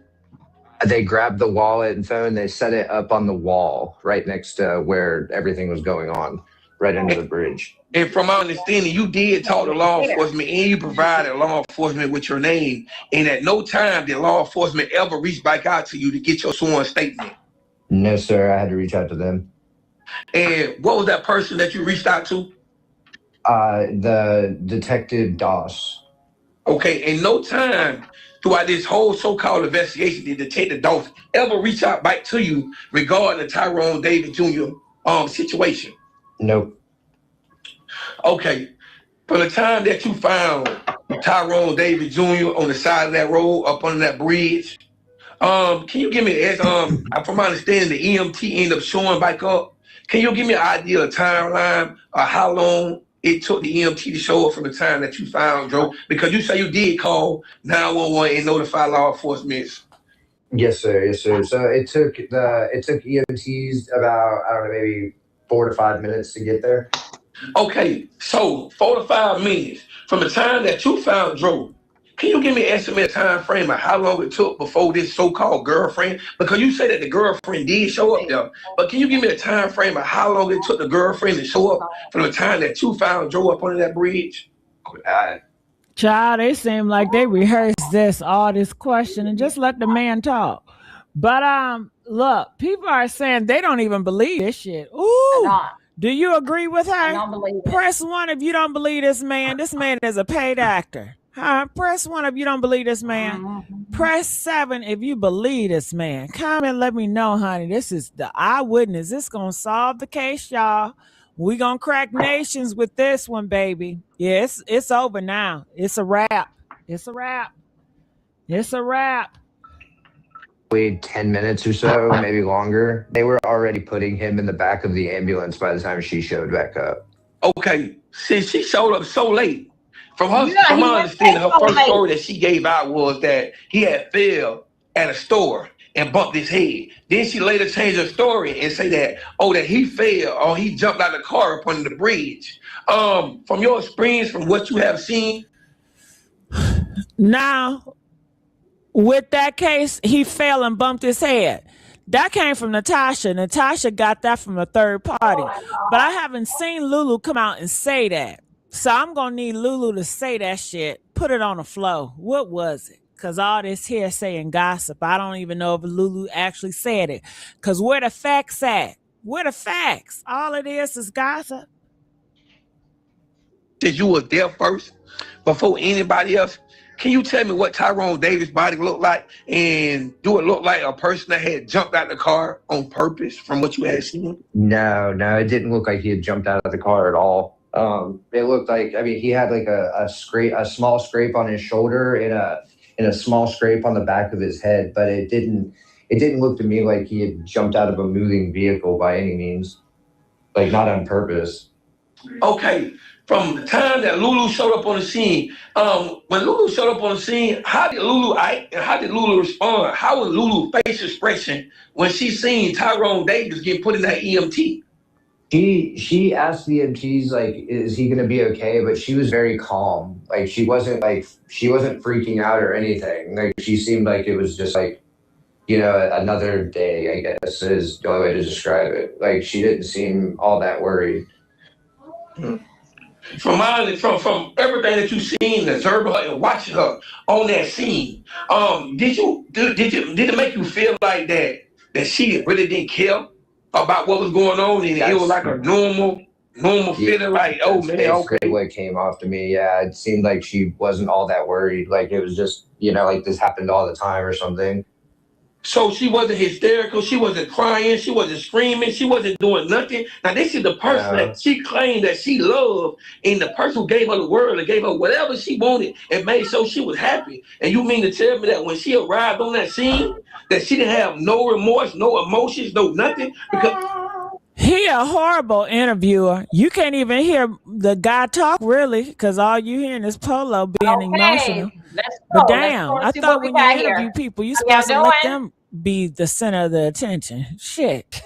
They grabbed the wallet and phone. They set it up on the wall right next to where everything was going on, right under the bridge. And from my understanding, you did talk to law enforcement and you provided law enforcement with your name. And at no time did law enforcement ever reach back out to you to get your sworn statement. No, sir. I had to reach out to them. And what was that person that you reached out to? The Detective Doss. Okay, in no time throughout this whole so-called investigation did Detective Doss ever reach out back to you regarding the Tyrone Davis Jr. situation? Nope. Okay, from the time that you found Tyrone Davis Jr. on the side of that road up under that bridge, can you give me, from my understanding, the EMT ended up showing back up. Can you give me an idea of timeline or how long it took the EMT to show up from the time that you found Joe? Because you say you did call 911 and notify law enforcement. Yes, sir. Yes, sir. So it took EMTs about, I don't know, maybe 4 to 5 minutes to get there. Okay, so 4 to 5 minutes from the time that you found Joe. Can you give me an estimated time frame of how long it took before this so-called girlfriend? Because you say that the girlfriend did show up there, but can you give me a time frame of how long it took the girlfriend to show up from the time that you found Joe up under that bridge? Child, they seem like they rehearsed all this question and just let the man talk. But look, people are saying they don't even believe this shit. Ooh, do you agree with her? I don't believe it. Press 1 if you don't believe this man. This man is a paid actor. Press 1 if you don't believe this man. Press 7 if you believe this man. Comment, let me know, honey. This is the eyewitness. This gonna solve the case, y'all. We gonna crack nations with this one, baby. Yeah, it's over now. It's a wrap. It's a wrap. It's a wrap. Wait 10 minutes or so, maybe longer. They were already putting him in the back of the ambulance by the time she showed back up. Okay, since she showed up so late, from my understanding, her first story that she gave out was that he had fell at a store and bumped his head. Then she later changed her story and say that, that he fell or he jumped out of the car up under the bridge. From your experience, from what you have seen. Now, with that case, he fell and bumped his head. That came from Natasha. Natasha got that from a third party. But I haven't seen Lulu come out and say that. So I'm going to need Lulu to say that shit. Put it on the flow. What was it? Because all this hearsay and gossip, I don't even know if Lulu actually said it. Because where the facts at? Where the facts? All it is gossip. Since you were there first, before anybody else, can you tell me what Tyrone Davis' body looked like? And do it look like a person that had jumped out the car on purpose from what you had seen? No, it didn't look like he had jumped out of the car at all. It looked like, I mean, he had like a small scrape on his shoulder and a small scrape on the back of his head, but it didn't look to me like he had jumped out of a moving vehicle by any means, like not on purpose. Okay, from the time that Lulu showed up on the scene, when Lulu showed up on the scene, how did Lulu act and how did Lulu respond? How was Lulu's face expression when she seen Tyrone Davis get put in that EMT? She asked the EMTs, like, is he going to be okay? But she was very calm. Like, she wasn't freaking out or anything. Like, she seemed like it was just like, you know, another day, I guess is the only way to describe it. Like, she didn't seem all that worried. From everything that you've seen, observing her and watching her on that scene, did it make you feel like that she really didn't care about what was going on, and it was like a normal feeling, like, oh man, okay. What came off to me, yeah, it seemed like she wasn't all that worried. Like it was just, you know, like this happened all the time or something. So she wasn't hysterical, she wasn't crying, she wasn't screaming, she wasn't doing nothing. Now this is the person that she claimed that she loved, and the person who gave her the world and gave her whatever she wanted and made sure she was happy. And you mean to tell me that when she arrived on that scene, that she didn't have no remorse, no emotions, no nothing? Because he a horrible interviewer. You can't even hear the guy talk, really, because all you hearing is Polo being emotional. But damn, I thought when you interview people, you're supposed to let them be the center of the attention. Shit.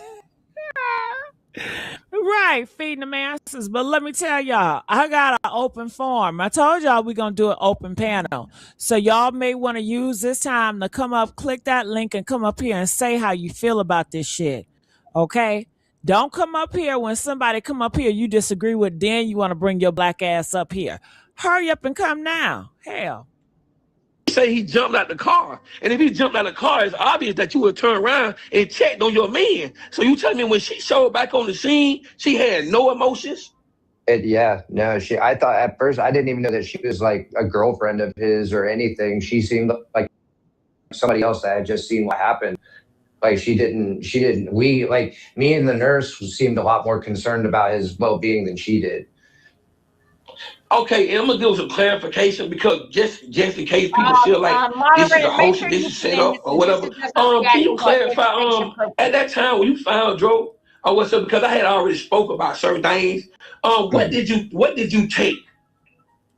Right, feeding the masses. But let me tell y'all, I got an open forum. I told y'all we're going to do an open panel. So y'all may want to use this time to come up, click that link and come up here and say how you feel about this shit. Okay? Don't come up here when somebody come up here you disagree with, then you want to bring your black ass up here. Hurry up and come now. Hell. Say he jumped out the car, and if he jumped out the car, it's obvious that you would turn around and checked on your man. So you tell me when she showed back on the scene, she had no emotions? I thought at first, I didn't even know that she was like a girlfriend of his or anything. She seemed like somebody else that had just seen what happened. Like me and the nurse seemed a lot more concerned about his well-being than she did. Okay, and I'm gonna give some clarification because just in case people feel like this is a host, this is set up or whatever. Can you clarify? At that time when you found Dro, or what's up? Because I had already spoke about certain things. What did you take?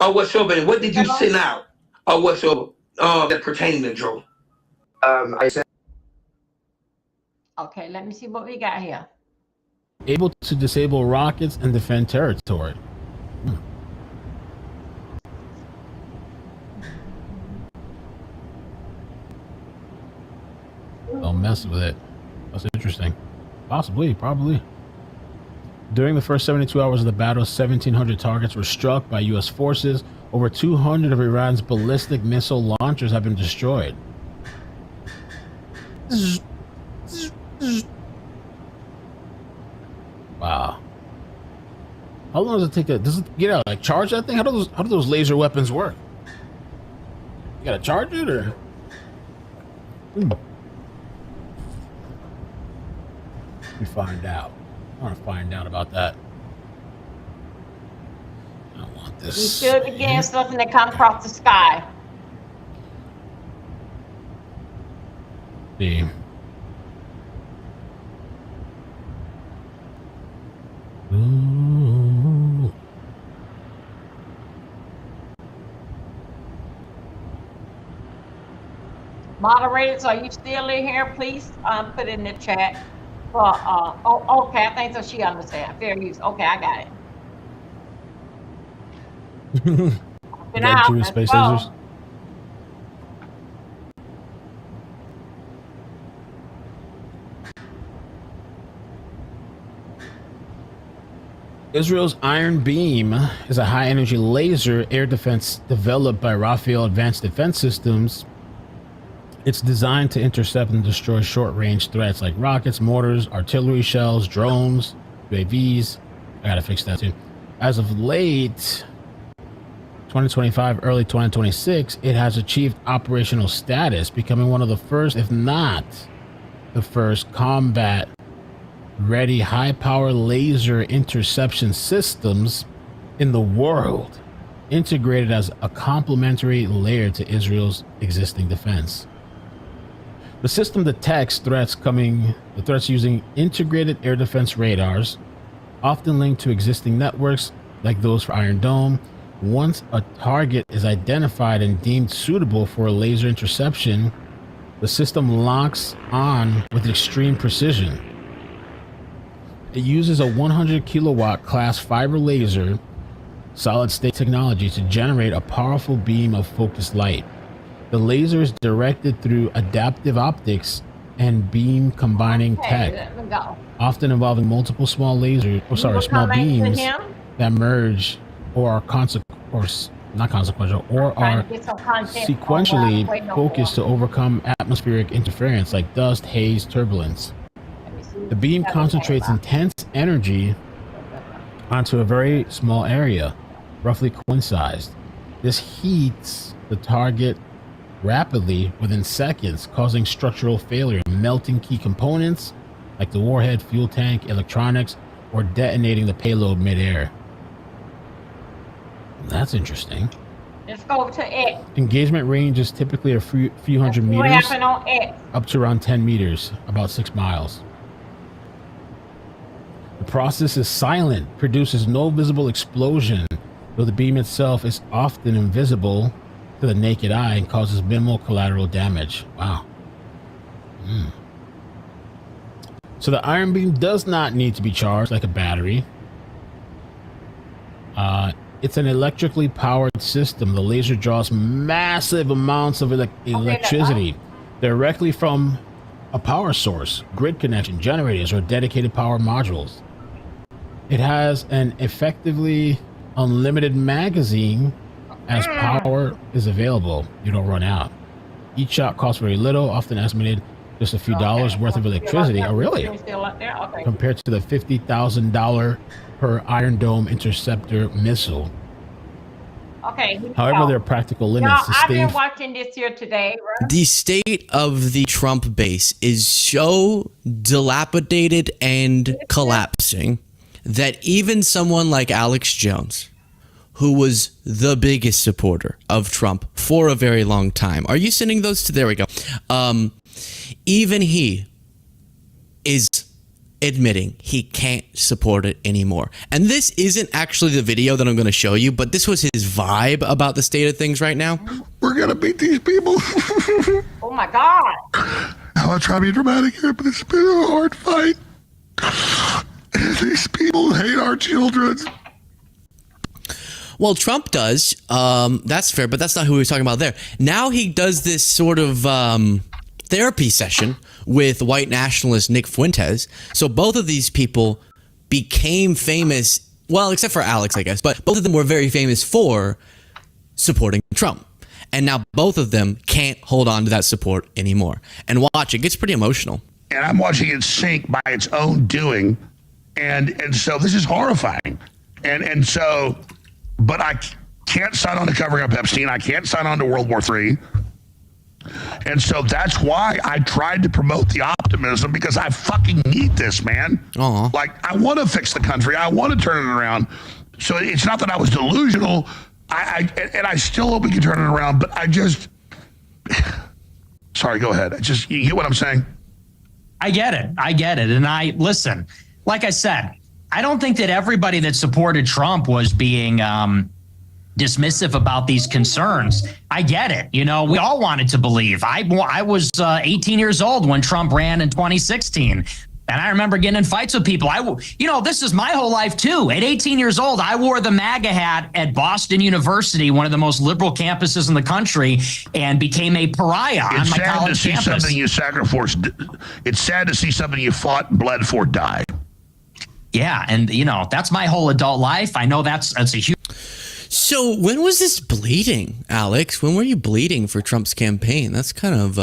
Or what's up? And what did you send out? Or what's up? That pertaining to Dro. I said. Okay, let me see what we got here. Able to disable rockets and defend territory. Don't mess with it. That's interesting. Possibly, probably. During the first 72 hours of the battle, 1,700 targets were struck by U.S. forces. Over 200 of Iran's ballistic missile launchers have been destroyed. Wow. How long does it take? Does it get out? Like charge that thing? How do those laser weapons work? You gotta charge it or? We find out. I want to find out about that. I don't want this. You stood against something that come across the sky. See. Ooh. Moderators, are you still in here? Please put in the chat. Okay, I think so. She understands. Fair use. Okay, I got it. Got two space lasers. Israel's Iron Beam is a high-energy laser air defense developed by Rafael Advanced Defense Systems. It's designed to intercept and destroy short-range threats like rockets, mortars, artillery shells, drones, UAVs. I gotta fix that too. As of late 2025, early 2026, it has achieved operational status, becoming one of the first, if not the first, combat-ready high-power laser interception systems in the world, integrated as a complementary layer to Israel's existing defense. The system detects threats using integrated air defense radars, often linked to existing networks like those for Iron Dome. Once a target is identified and deemed suitable for a laser interception, the system locks on with extreme precision. It uses a 100 kilowatt class fiber laser solid state technology to generate a powerful beam of focused light. The laser is directed through adaptive optics and beam combining tech, often involving multiple small beams that merge or are sequentially focused to overcome atmospheric interference like dust, haze, turbulence. The beam concentrates intense energy onto a very small area, roughly coin-sized. This heats the target rapidly within seconds, causing structural failure, melting key components like the warhead, fuel tank, electronics, or detonating the payload midair. That's interesting. Let's go to X. Engagement range is typically a few hundred meters, What happened on X? up to around 10 meters, about 6 miles. The process is silent, produces no visible explosion, though the beam itself is often invisible to the naked eye and causes minimal collateral damage. Wow. So the iron beam does not need to be charged like a battery. It's an electrically powered system. The laser draws massive amounts of electricity directly from a power source, grid connection, generators, or dedicated power modules. It has an effectively unlimited magazine as power is available. You don't run out. Each shot costs very little, often estimated just a few dollars worth of electricity. Oh, really? Compared to the $50,000 per Iron Dome interceptor missile. Okay. However, there are practical limits. I've been watching this here today. Right? The state of the Trump base is so dilapidated and collapsing that even someone like Alex Jones, who was the biggest supporter of Trump for a very long time. Are you sending those to? There we go. Even he is admitting he can't support it anymore. And this isn't actually the video that I'm going to show you, but this was his vibe about the state of things right now. We're going to beat these people. Oh my God. I'll try to be dramatic here, but it's been a hard fight. These people hate our children. Well, Trump does. That's fair, but that's not who we were talking about there. Now he does this sort of therapy session with white nationalist Nick Fuentes. So both of these people became famous, well, except for Alex, I guess, but both of them were very famous for supporting Trump. And now both of them can't hold on to that support anymore. And watch, it gets pretty emotional. And I'm watching it sink by its own doing. And so this is horrifying. And so, but I can't sign on to covering up Epstein. I can't sign on to World War III. And so that's why I tried to promote the optimism, because I fucking need this, man. Aww. Like, I want to fix the country. I want to turn it around. So it's not that I was delusional. And I still hope we can turn it around, but I just... Sorry, go ahead. You get what I'm saying? I get it. And listen, like I said, I don't think that everybody that supported Trump was being dismissive about these concerns. I get it. You know, we all wanted to believe. I was 18 years old when Trump ran in 2016. And I remember getting in fights with people. This is my whole life too. At 18 years old, I wore the MAGA hat at Boston University, one of the most liberal campuses in the country, and became a pariah on my college campus. It's sad to see something you fought and bled for die. Yeah, and that's my whole adult life. I know that's a huge. So when was this bleeding, Alex? When were you bleeding for Trump's campaign? That's kind of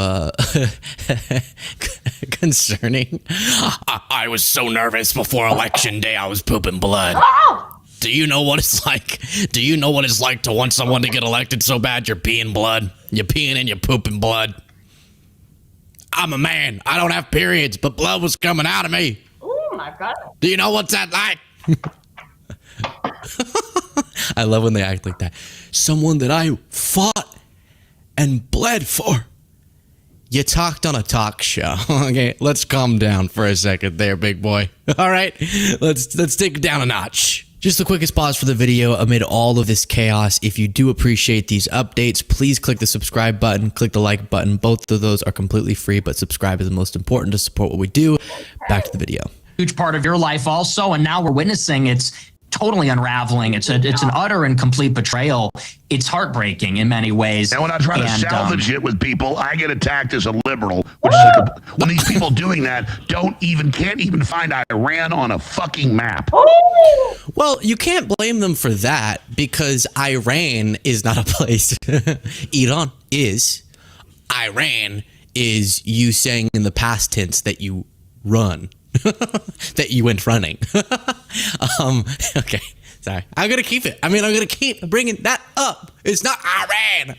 concerning. I was so nervous before Election Day, I was pooping blood. Do you know what it's like? Do you know what it's like to want someone to get elected so bad you're peeing blood? You're peeing and you're pooping blood. I'm a man. I don't have periods, but blood was coming out of me. Oh my God. Do you know what's that like? I love when they act like that. Someone that I fought and bled for. You talked on a talk show. Okay, let's calm down for a second there, big boy. All right, let's take it down a notch. Just the quickest pause for the video amid all of this chaos. If you do appreciate these updates, please click the subscribe button, click the like button. Both of those are completely free, but subscribe is the most important to support what we do. Back to the video. Huge part of your life also, and now we're witnessing it's totally unraveling. It's an utter and complete betrayal. It's heartbreaking in many ways. And when I try to salvage it with people, I get attacked as a liberal. Which is like when these people doing that can't even find Iran on a fucking map. Well, you can't blame them for that because Iran is not a place. Iran is. Iran is you saying in the past tense that you run. That you went running. Okay, sorry. I'm gonna keep it. I'm gonna keep bringing that up. It's not Iran.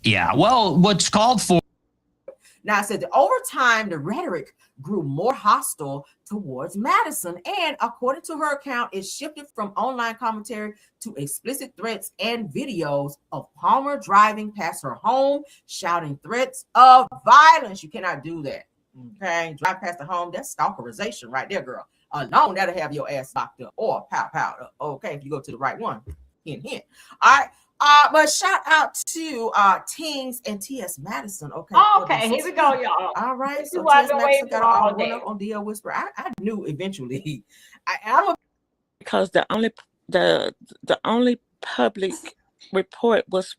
Yeah, well, what's called for. Now, I said that over time, the rhetoric grew more hostile towards Madison. And according to her account, it shifted from online commentary to explicit threats and videos of Palmer driving past her home, shouting threats of violence. You cannot do that. Okay, drive past the home, that's stalkerization right there, girl. Alone, that'll have your ass locked up or pow. Okay, if you go to the right one. Hint, hint. All right. But shout out to Tings and T.S. Madison. Okay. Okay, here we go, y'all. All right. This So is why I've T.S. been Madison waiting for got all one day. up on DL Whisper. I knew eventually. Because the only public report was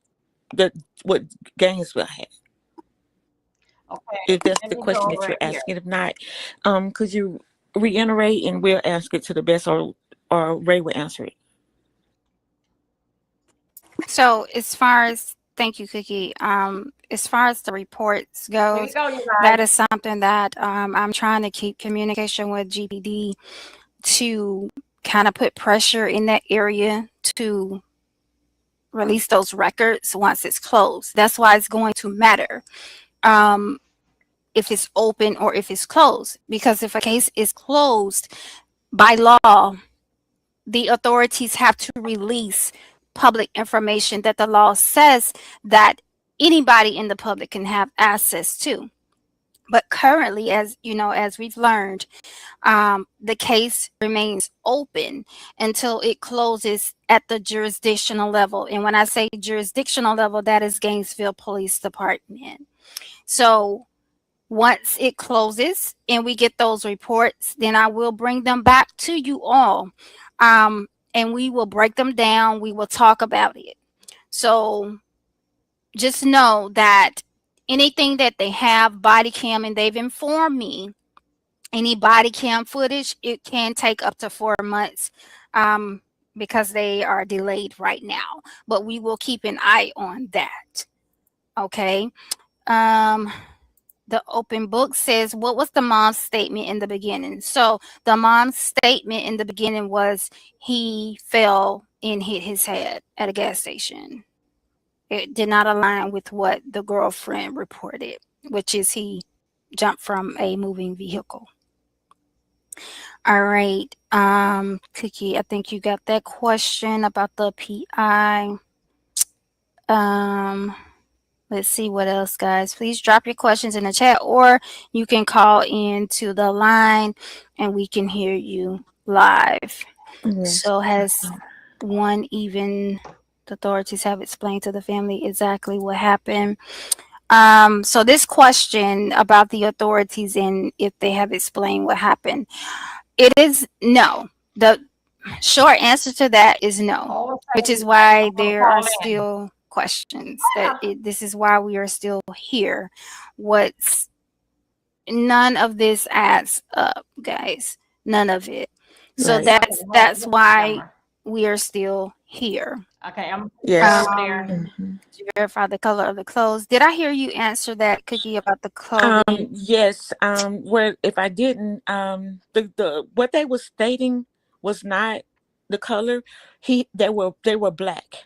what Gainesville had. Okay. If that's Let the me question go that you're right here. asking, if not, could you reiterate and we'll ask it to the best, or Ray will answer it. So as far as, thank you, Cookie. As far as the reports goes, Here we go, you that guys. is something that I'm trying to keep communication with GPD to kind of put pressure in that area to release those records once it's closed. That's why it's going to matter if it's open or if it's closed. Because if a case is closed by law, the authorities have to release public information that the law says that anybody in the public can have access to. But currently, as you know, as we've learned, the case remains open until it closes at the jurisdictional level. And when I say jurisdictional level, that is Gainesville Police Department. So once it closes and we get those reports, then I will bring them back to you all. And we will break them down. We will talk about it. So just know that anything that they have body cam, and they've informed me, any body cam footage, it can take up to 4 months because they are delayed right now. But we will keep an eye on that. Okay. The open book says, what was the mom's statement in the beginning? So the mom's statement in the beginning was he fell and hit his head at a gas station. It did not align with what the girlfriend reported, which is he jumped from a moving vehicle. All right. Cookie, I think you got that question about the PI. Let's see what else, guys. Please drop your questions in the chat, or you can call in to the line and we can hear you live. Yes. So has one even, the authorities have explained to the family exactly what happened. So this question about the authorities and if they have explained what happened, it is no. The short answer to that is no, which is why there are still questions. This is why we are still here. None of this adds up, guys. None of it. So Right. that's why we are still here. Okay, I'm Yes. over there. To verify the color of the clothes. Did I hear you answer that, Cookie, about the clothing? Yes. Well, if I didn't, the what they were stating was not the color, they were black.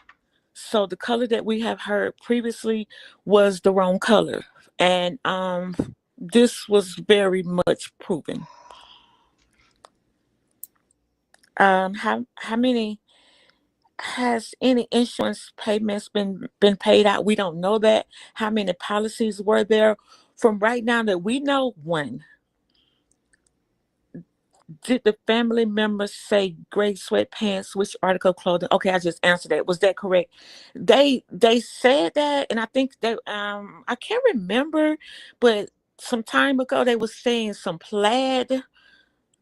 So the color that we have heard previously was the wrong color, and this was very much proven. How many has any insurance payments been paid out? We don't know that. How many policies were there? From right now that we know, one. Did the family members say gray sweatpants? Which article of clothing? Okay, I just answered that. Was that correct? They said that, and I think they I can't remember, but some time ago they was saying some plaid,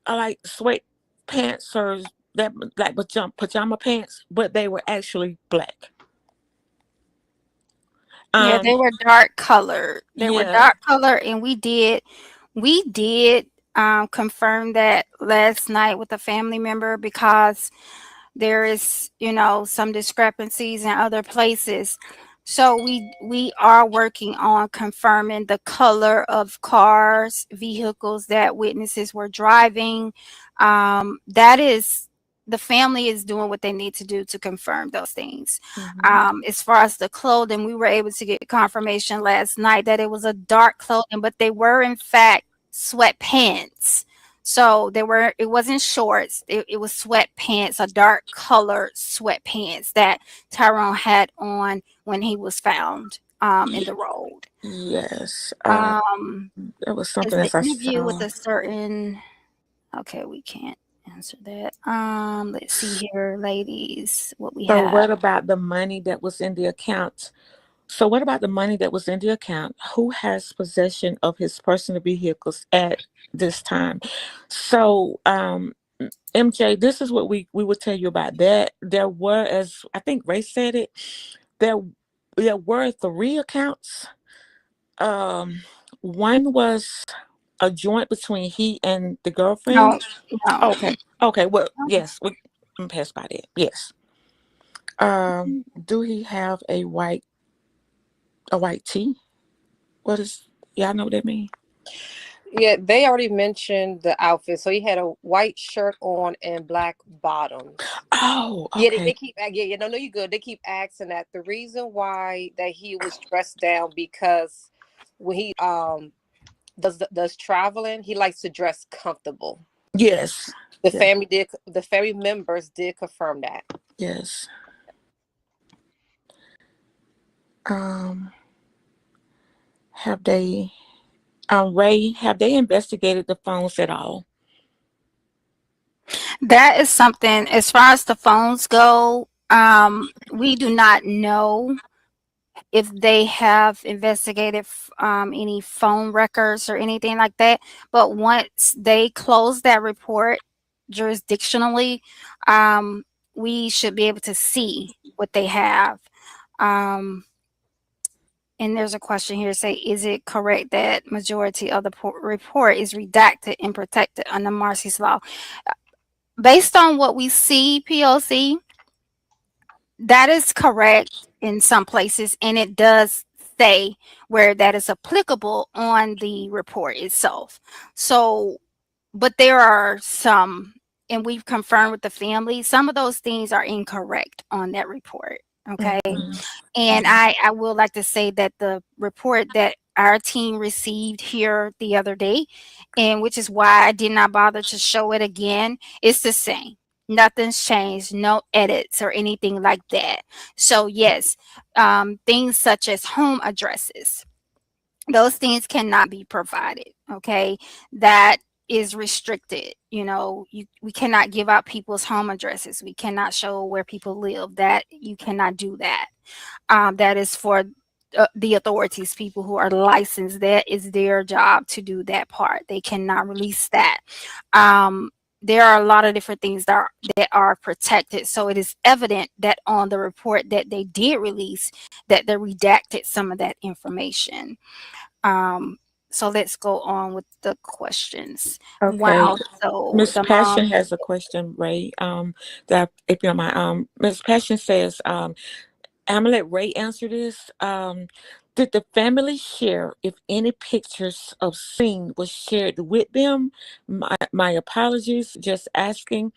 like sweatpants or that like pajama pants, but they were actually black. Yeah, they were dark colored. They were Yeah. dark color, and we did confirm that last night with a family member because there is, some discrepancies in other places. So we are working on confirming the color of cars, vehicles that witnesses were driving. That is the family is doing what they need to do to confirm those things. As far as the clothing, we were able to get confirmation last night that it was a dark clothing, but they were in fact sweatpants. So it wasn't shorts, it was sweatpants, a dark colored sweatpants that Tyrone had on when he was found in the road. Yes. There was Is something the else I interview with saw. a certain okay, we can't answer that. Let's see here, ladies, what we So have. what about the money that was in the account? So what about the money that was in the account? Who has possession of his personal vehicles at this time? So MJ, this is what we will tell you about that. There were, as I think Ray said it, there were 3 accounts. One was a joint between he and the girlfriend. No. Okay. Well, yes, I'm past by that. Yes. Do he have a white tee? What is y'all know what that mean? Yeah, they already mentioned the outfit. So he had a white shirt on and black bottoms. Oh, Yeah, okay. they keep no, you good. They keep asking that. The reason why that he was dressed down because when he does traveling, he likes to dress comfortable. Yes. The family members did confirm that. Yes. Have they Ray, have they investigated the phones at all? That is something, as far as the phones go, we do not know if they have investigated any phone records or anything like that. But once they close that report jurisdictionally, we should be able to see what they have. And there's a question here say, is it correct that majority of the report is redacted and protected under Marcy's law? Based on what we see, POC, that is correct in some places, and it does say where that is applicable on the report itself. So, but there are some, and we've confirmed with the family, some of those things are incorrect on that report. Okay. And I will like to say that the report that our team received here the other day, and which is why I did not bother to show it again, is the same. Nothing's changed, no edits or anything like that. So yes, things such as home addresses, those things cannot be provided. Okay, that is restricted. We cannot give out people's home addresses. We cannot show where people live. That you cannot do that. That is for the authorities, people who are licensed. That is their job to do that part. They cannot release that. There are a lot of different things that are protected. So it is evident that on the report that they did release, that they redacted some of that information. So let's go on with the questions. Okay. Wow. So Miss the Passion mom. has a question, Ray. That if you don't mind, Miss Passion says, I'm gonna let Ray answer this. Did the family share if any pictures of scene was shared with them? My apologies, just asking.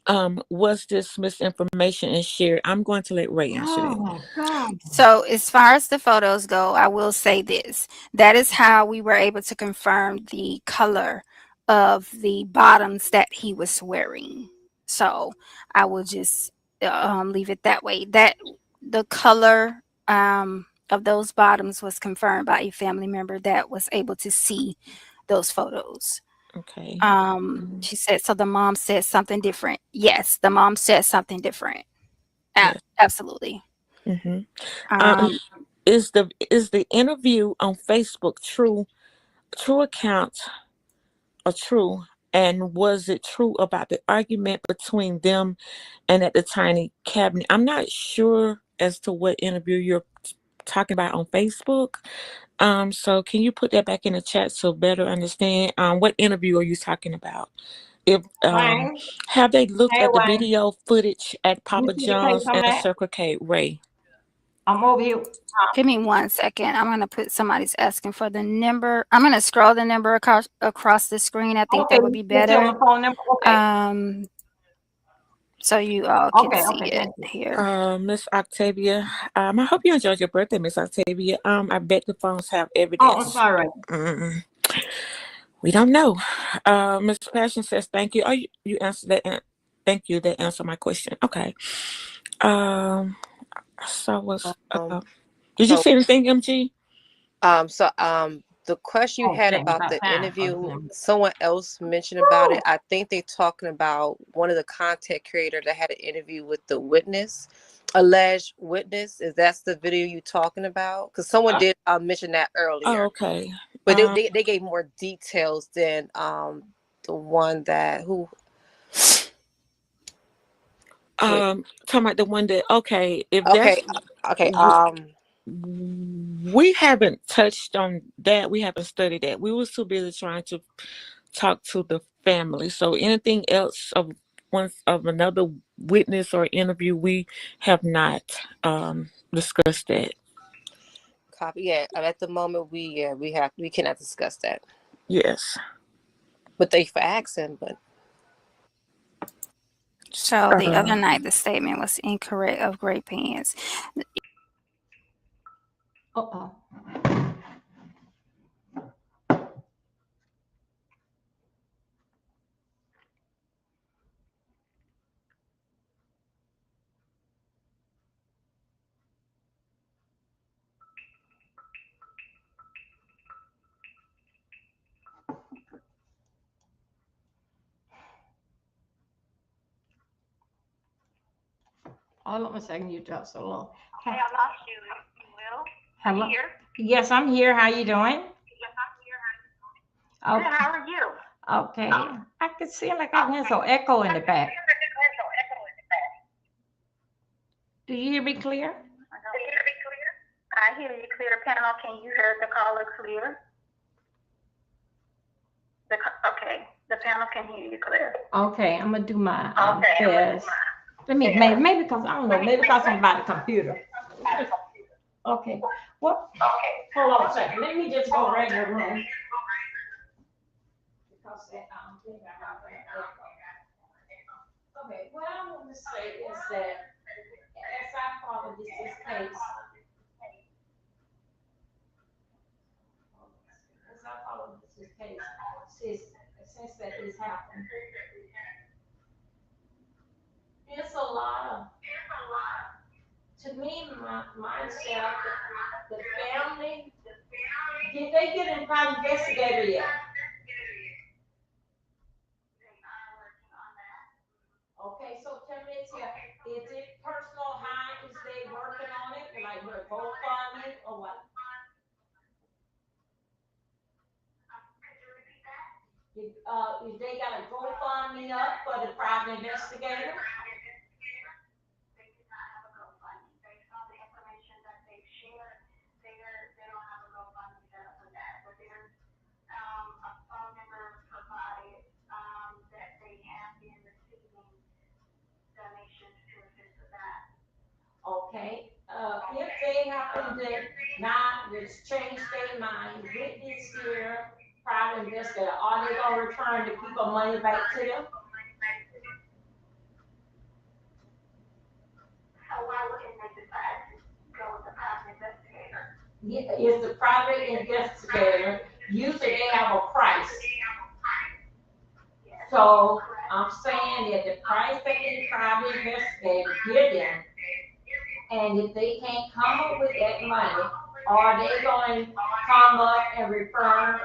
Was this misinformation and shared? I'm going to let Ray answer Oh that. my God. So, as far as the photos go, I will say this. That is how we were able to confirm the color of the bottoms that he was wearing. So, I will just leave it that way. That the color of those bottoms was confirmed by a family member that was able to see those photos. Okay. She said, so the mom said something different. Yes, the mom said something different. Yes. Absolutely. Mm-hmm. Um, Is the interview on Facebook true account or true? And was it true about the argument between them and at the tiny cabinet? I'm not sure as to what interview you're talking about on Facebook. So can you put that back in the chat so better understand? What interview are you talking about? If Wayne. have they looked Hey, at the Wayne. video footage at You Papa see the place John's I'm and at? Circle K, Ray? I'm over here. Give me 1 second. I'm gonna put somebody's asking for the number. I'm gonna scroll the number across the screen. I think Okay, that would be you see on better. the phone number? Okay. So you all can Okay, see okay, it thank you. here. Miss Octavia, I hope you enjoyed your birthday, Miss Octavia. I bet the phones have Oh, I'm evidence. sorry. We don't know. Miss Passion says thank you. Oh, you answered that. Thank you. That answered my question. Okay. So was did you So see anything, MG? The question you Oh, had dang, about about the time. interview, someone else mentioned about it. I think they're talking about one of the content creators that had an interview with the witness, alleged witness. Is that's the video you talking about? Because someone did mention that Oh, earlier. okay. But they gave more details than the one that who. Talking about the one that if Okay, that's okay. we haven't touched on that. We haven't studied that. We were too busy trying to talk to the family. So anything else of another witness or interview, we have not discussed that. Copy. Yeah, at the moment we cannot discuss that. Yes. But thank you for asking. But So the other night, the statement was incorrect of gray pants. Uh-oh. Hold on a second, you talk so low. Hey, I lost you. You will? Hello? Here? Yes, I'm here. How you doing? Yes, I'm here. How you doing? Okay. Good. How are you? Okay. I could seem like I hear some echo in the back. Do you hear me clear? Can you hear me clear? I hear you clear. Panel, can you hear the caller clear? Okay. The panel can hear you clear. Okay, I'm gonna do my best. Let me maybe because I don't know, maybe because I'm by the computer. Okay. What? Okay. Hold on a second. Let me just go right in the room. Because that thing I got there. Okay, what I want to say is that as I follow this case, as I follow this case, since that this happened, it's a lot of, to me, myself, the family, did they get in private investigator yet? Okay, so tell me, is it personal? How is they working on it? Like with GoFundMe or what? If they got a GoFundMe up for the private investigator? Okay, if they happen to not just change their mind with this here private investigator, are they gonna return the people money back to them? is the private investigator. Usually they have a price. So I'm saying that the price that the private investigator give them, and if they can't come up with that money, are they going to come up and return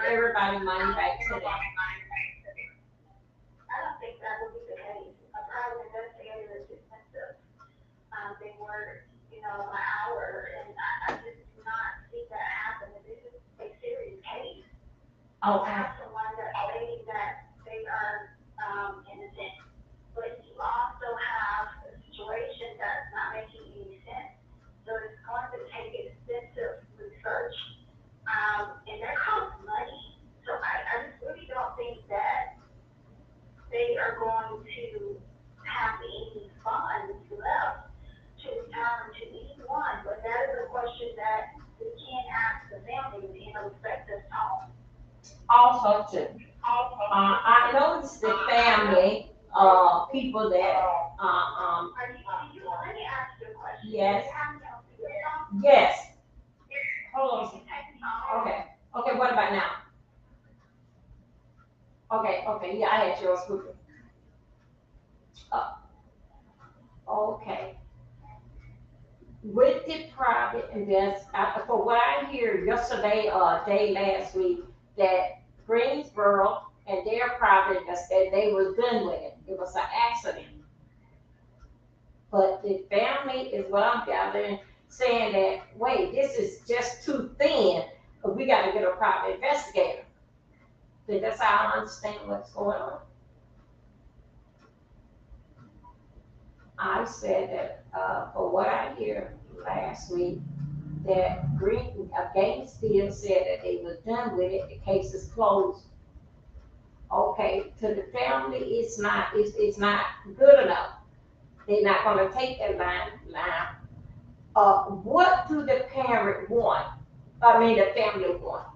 everybody money back to them? I don't think that would be the case. A private investigator is expensive. They work, an hour, and I just do not see that happen. This is a serious case. You Okay. have someone that's stating that they are innocent, but you also have a situation that's not making any sense. So it's going to take extensive research, and that costs money. So I just really don't think that they are going to have any funds left to return to anyone. But that is a question that we can ask the family in a respectful tone. Also, too, I noticed the family, people that, Let me ask you a question. yes, You have me on speakerphone? yes. Hold on a second. Okay, okay, what about now? Okay, yeah, I had yours moving. Uh, okay. With the private invest, for what I hear yesterday, day last week, that Greensboro and their private investigator, they was done with it. It was an accident. But the family is what I'm gathering, saying that, wait, this is just too thin. We got to get a private investigator. So that's how I understand what's going on. I said that, for what I hear last week, that Gainesville said that they was done with it, the case is closed. Okay, to the family, it's not good enough. They're not gonna take that line. What do the parent want? I mean, the family want?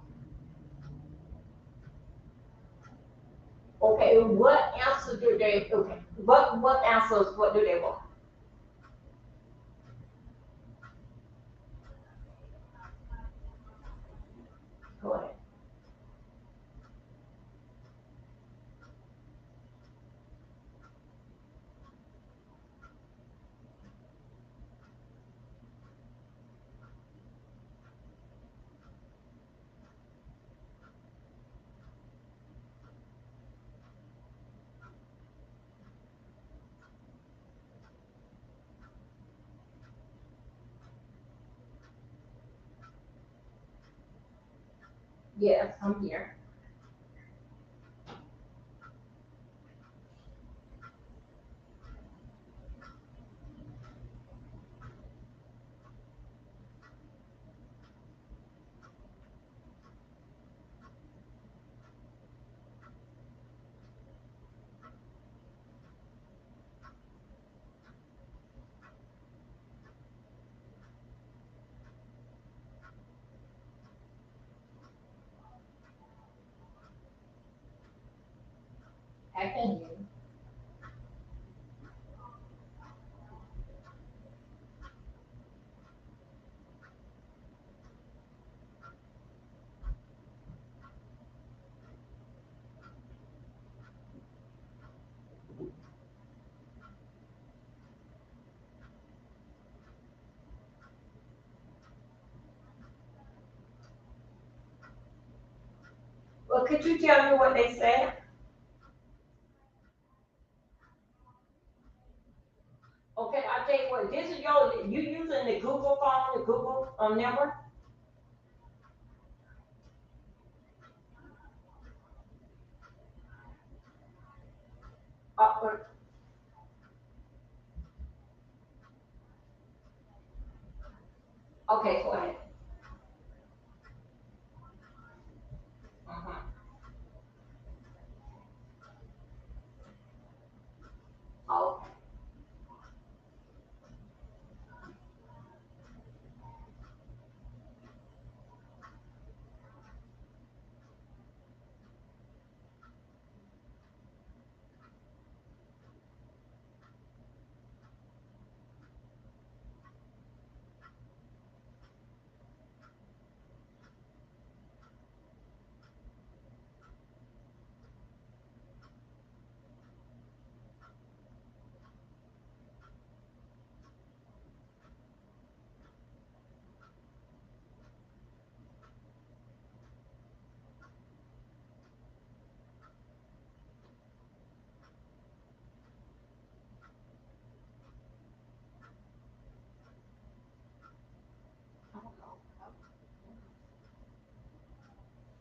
Okay, what answer do they, okay, what answers, what do they want? Go ahead. Yes, I'm here. I can hear. Well, could you tell me what they said? Okay, I tell you what, this is you using the Google phone, the Google number? Uh, okay, go ahead. Mhm. Okay.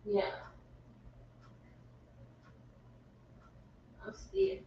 Yeah. I'm still.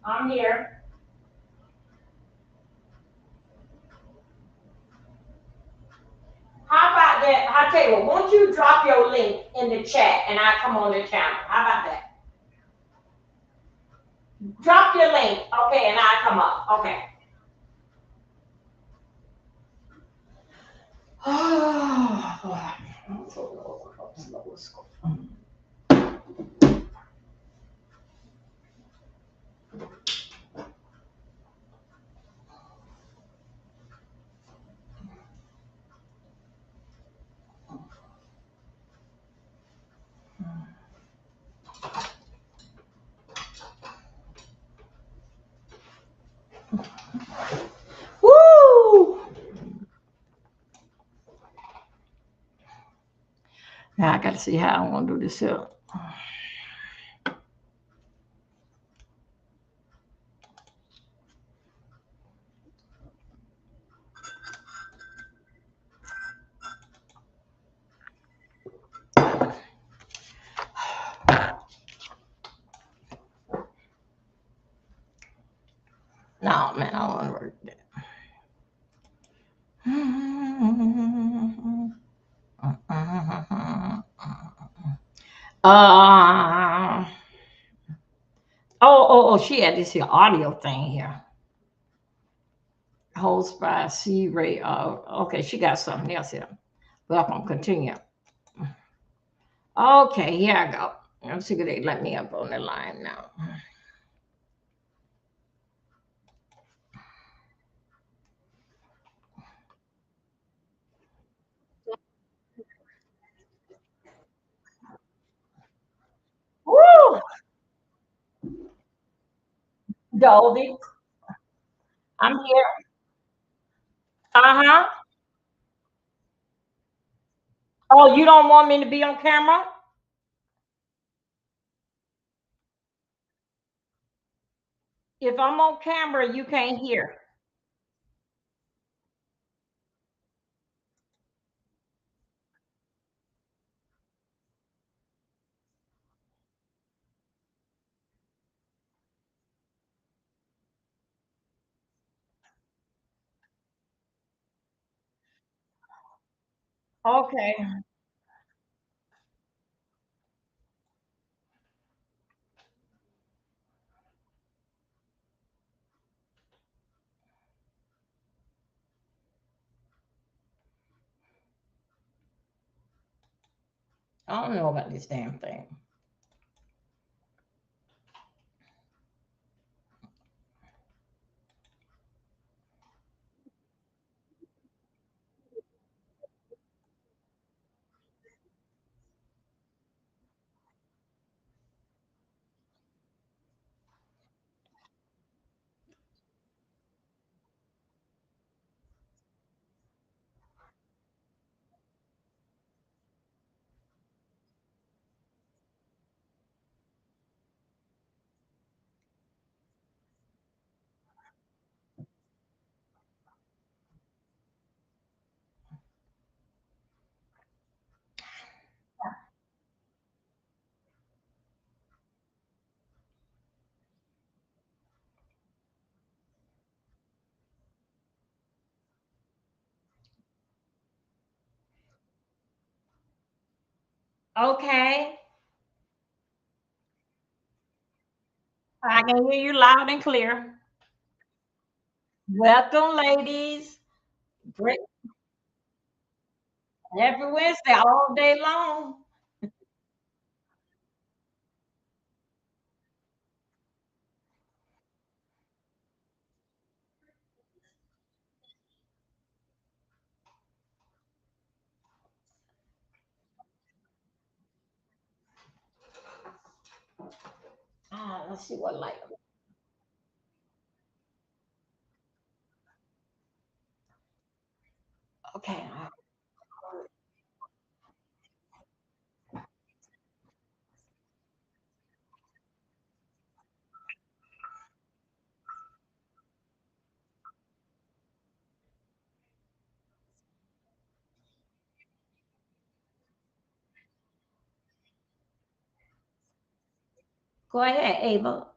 I'm here. How about that? I tell you what, won't you drop your link in the chat and I come on the channel? How about that? Drop your link, okay, and I come up. Okay. Oh, boy. I'm so low. I'm low. Woo! Now I got to see how I want to do this here. No, man, I don't want to work that. Uh, she had this here audio thing here. Host by C. Ray. Okay, she got something else here. Welcome, continue. Okay, here I go. Let's see if they let me up on the line now. Woo! Goldie, I'm here. Uh-huh. Oh, you don't want me to be on camera? If I'm on camera, you can't hear. Okay. I don't know about this damn thing. Okay. I can hear you loud and clear. Welcome, ladies. Great. Happy Wednesday all day long. Let's see what light. Okay. Go ahead, Ava.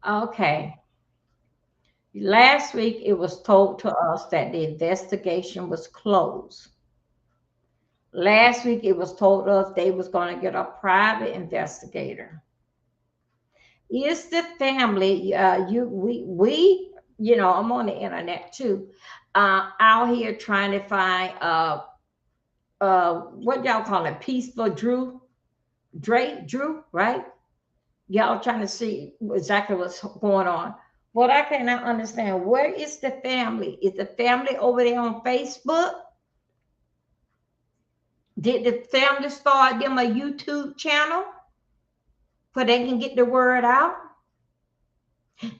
Okay. Last week, it was told to us that the investigation was closed. Last week, it was told us they was going to get a private investigator. Is the family, I'm on the internet too, out here trying to find, what y'all call it, peaceful Drew, right? Y'all trying to see exactly what's going on. What I cannot understand, where is the family? Is the family over there on Facebook? Did the family start them a YouTube channel so they can get the word out?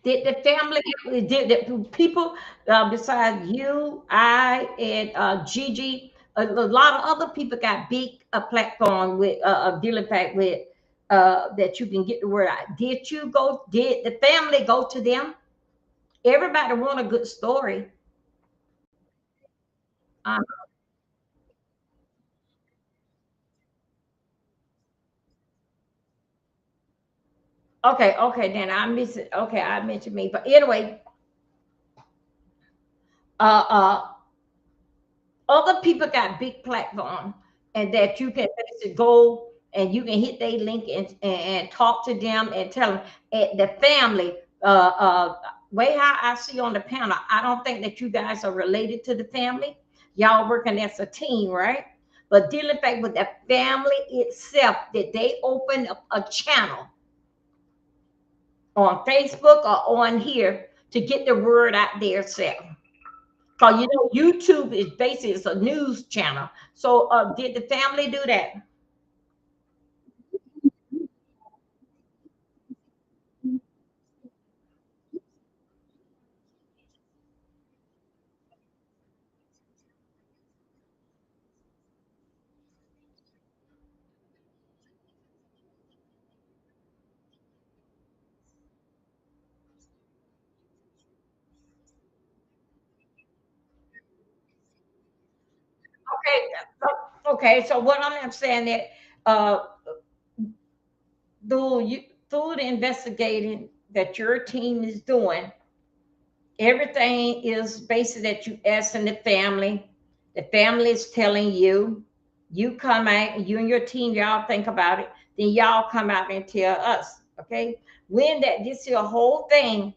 Did the family, did the people besides you, I, and Gigi, a lot of other people got big platform with dealing back with that you can get the word out. Did the family go to them? Everybody want a good story. Um, okay, then I miss it. Okay, I mentioned me, but anyway, uh, uh, other people got big platform, and that you can basically go and you can hit their link and talk to them and tell them the family. Way how I see on the panel, I don't think that you guys are related to the family. Y'all working as a team, right? But dealing back with the family itself, did they open up a channel on Facebook or on here to get the word out there self? Because YouTube is basically it's a news channel. So did the family do that? Okay, okay. So what I'm saying that uh, through the investigating that your team is doing, everything is basically that you asking the family. The family is telling you. You come out, you and your team, y'all think about it. Then y'all come out and tell us. Okay, when that this your whole thing.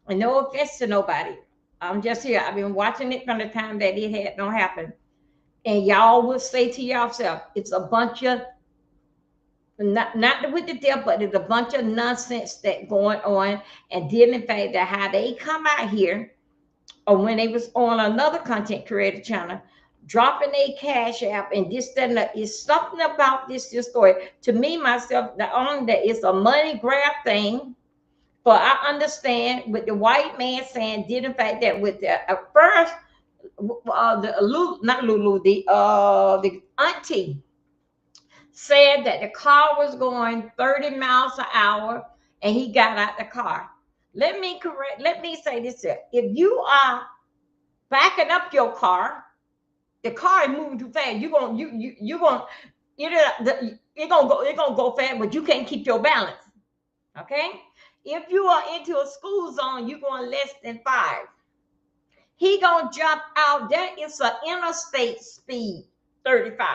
And no offense to nobody. I'm just here. I've been watching it from the time that it had don't happen. And y'all will say to yourself, it's a bunch of not with the death, but it's a bunch of nonsense that going on. And then in fact that how they come out here, or when they was on another content creator channel, dropping a cash app and this, that, and that is something about this story. To me, myself, the only that it's a money grab thing. But I understand with the white man saying did in fact that with the first the Lulu, not Lulu, the auntie said that the car was going 30 miles an hour and he got out the car. Let me say this here. If you are backing up your car, the car is moving too fast. You gonna it's gonna go fast, but you can't keep your balance. Okay? If you are into a school zone, you're going less than 5. He gonna jump out. That is an interstate speed, 35.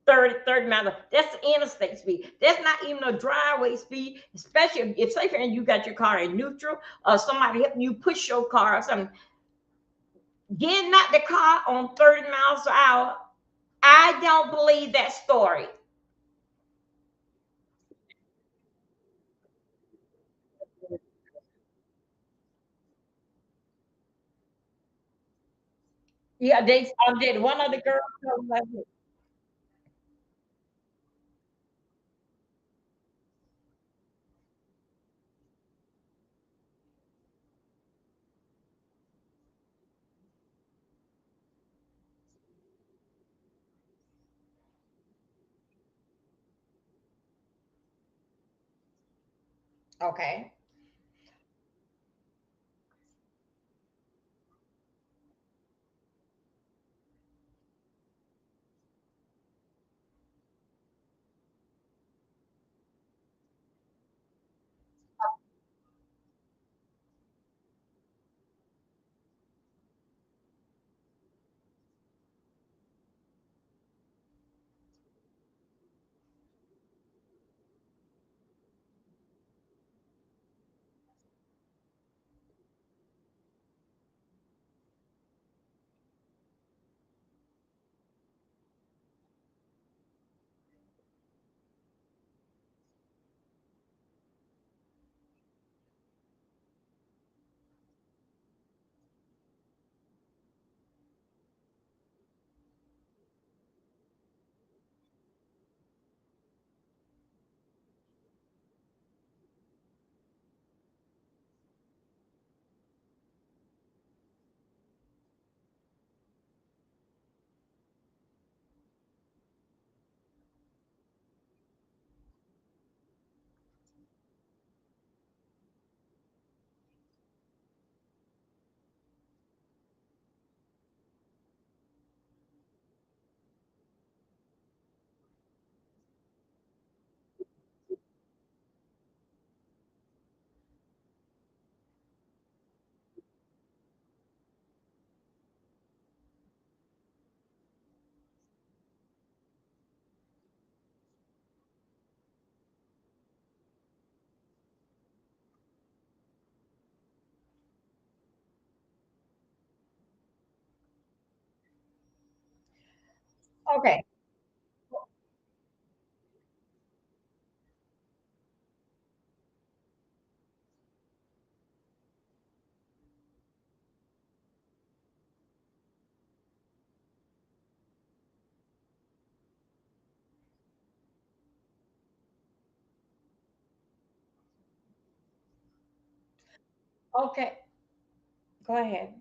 30 miles. That's the interstate speed. That's not even a driveway speed, especially if say for instance, you got your car in neutral or somebody helping you push your car or something. Getting out the car on 30 miles an hour, I don't believe that story. Yeah, they did. One of the girls told me like this. Okay. Okay. Okay. Go ahead.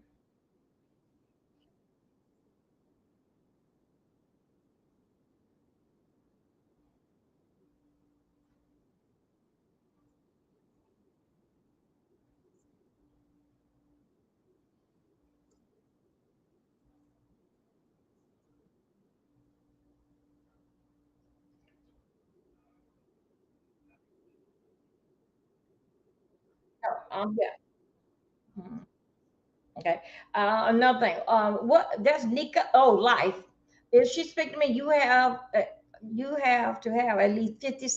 Yeah. Mhm. Okay. Another thing. What that's Nika? Oh, life. If she speak to me, you have to have at least 50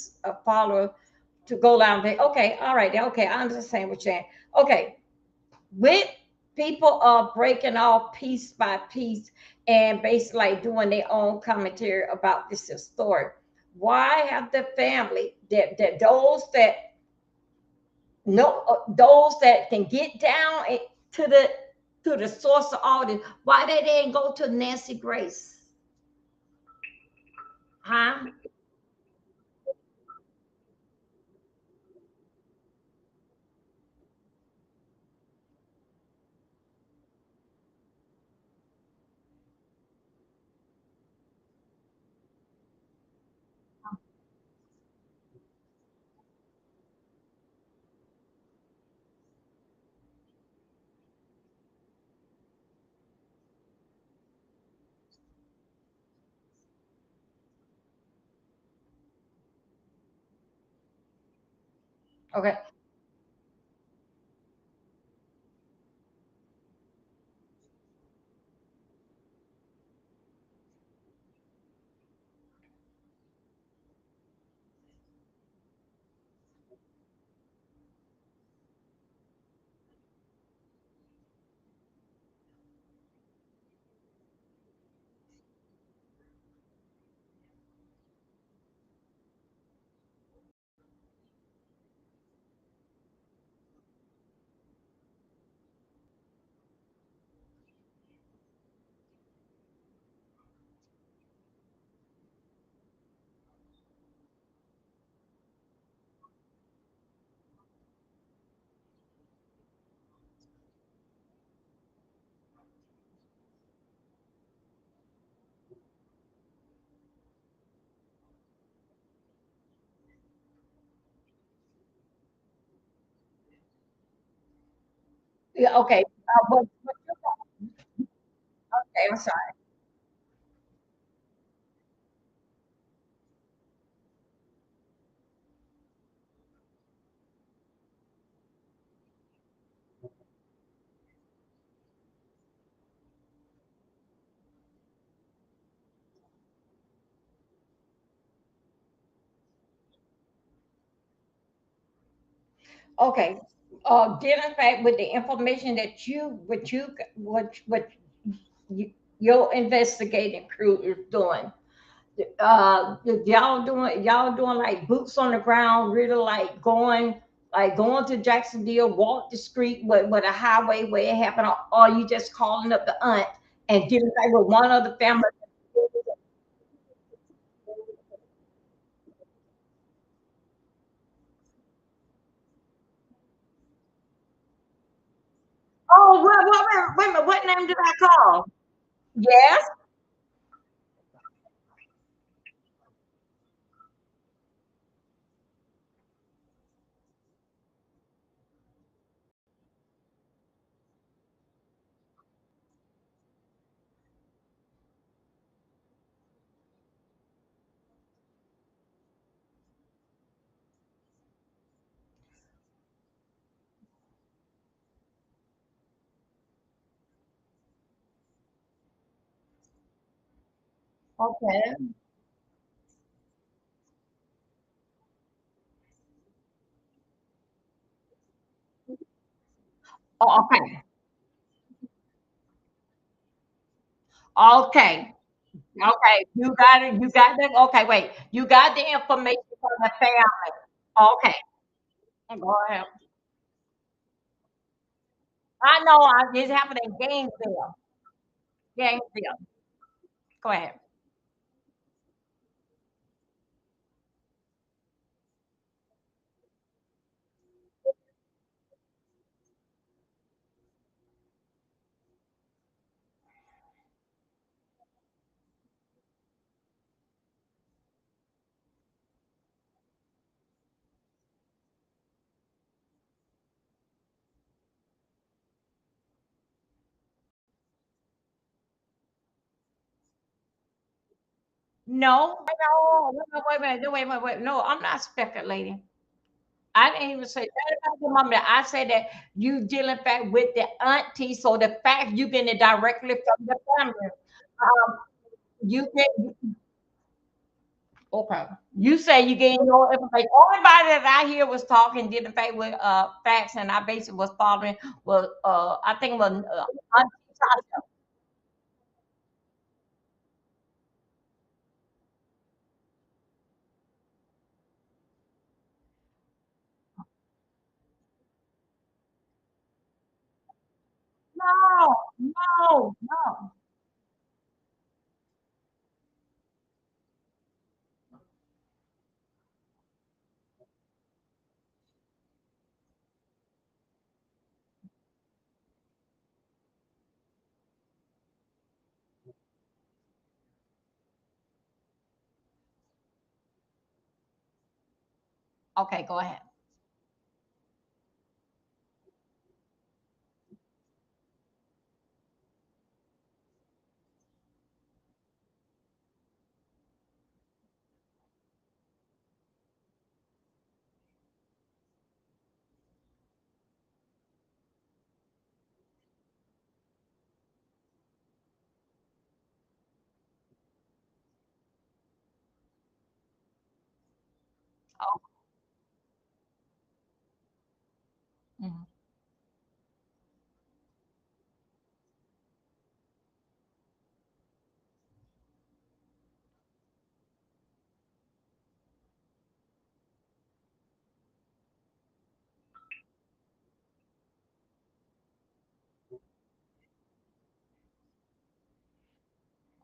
followers to go down there. Okay. All right. Okay. I understand what you're saying. Okay. With people are breaking off piece by piece and basically like doing their own commentary about this story. Why have the family that those that can get down to the source of all this. Why they didn't go to Nancy Grace? Huh? Okay. Yeah, okay. Okay, I'm sorry. Okay. Dealing back with the information that what you, your investigating crew is doing. Y'all doing like boots on the ground, really like going to Jacksonville, walk the street with a highway where it happened, or you just calling up the aunt and getting back with one other family. Oh, wait a minute, what name did I call? Yes. Okay. Oh, okay. Okay. Okay. You got it. You got it. Okay, wait. You got the information from the family. Okay. Go ahead. I know it's happened in Gainesville. Gainesville. Go ahead. No, no, wait a minute, no, wait. No, I'm not speculating. I didn't even say that about your mom. I said that you dealing back with the auntie, so the fact you getting it directly from the family. Um, you get okay. You say you getting your information. Everybody that I hear was talking dealing back with facts, and I basically was following. Was I think it was Auntie Tasha. No, no, no. Okay, go ahead. Mhm.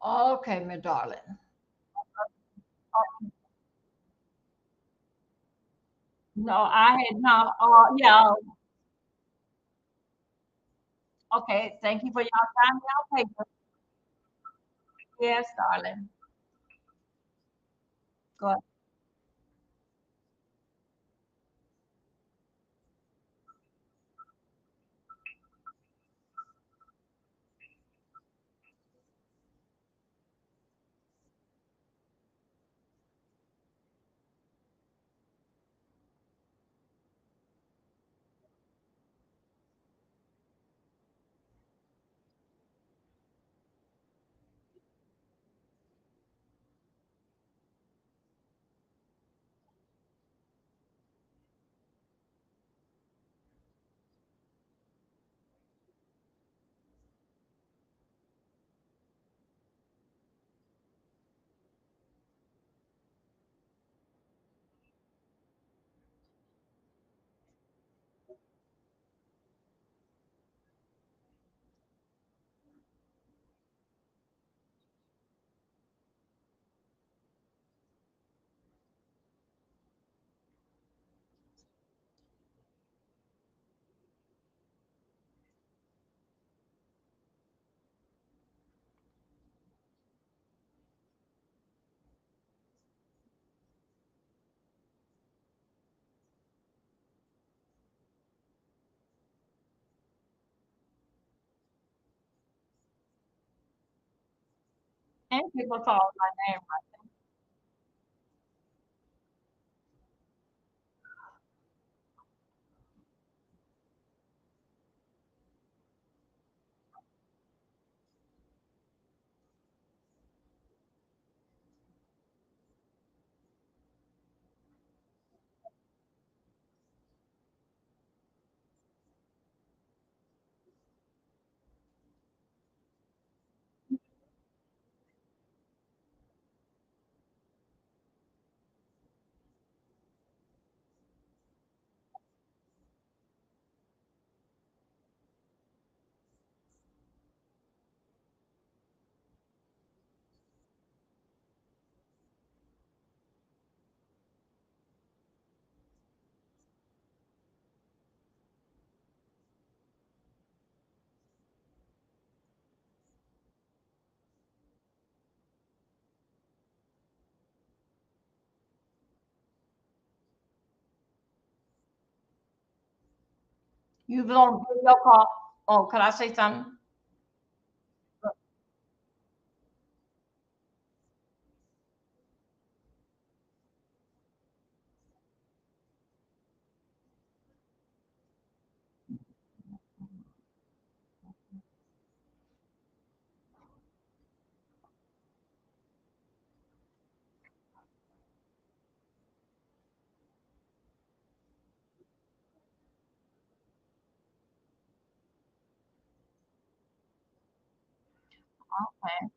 Okay, my darling. No, I had no. Yeah. Okay. Thank you for your time, y'all paper. Yes, darling. Go ahead. And people call my name You don't video call. Oh, can I say something? Okay.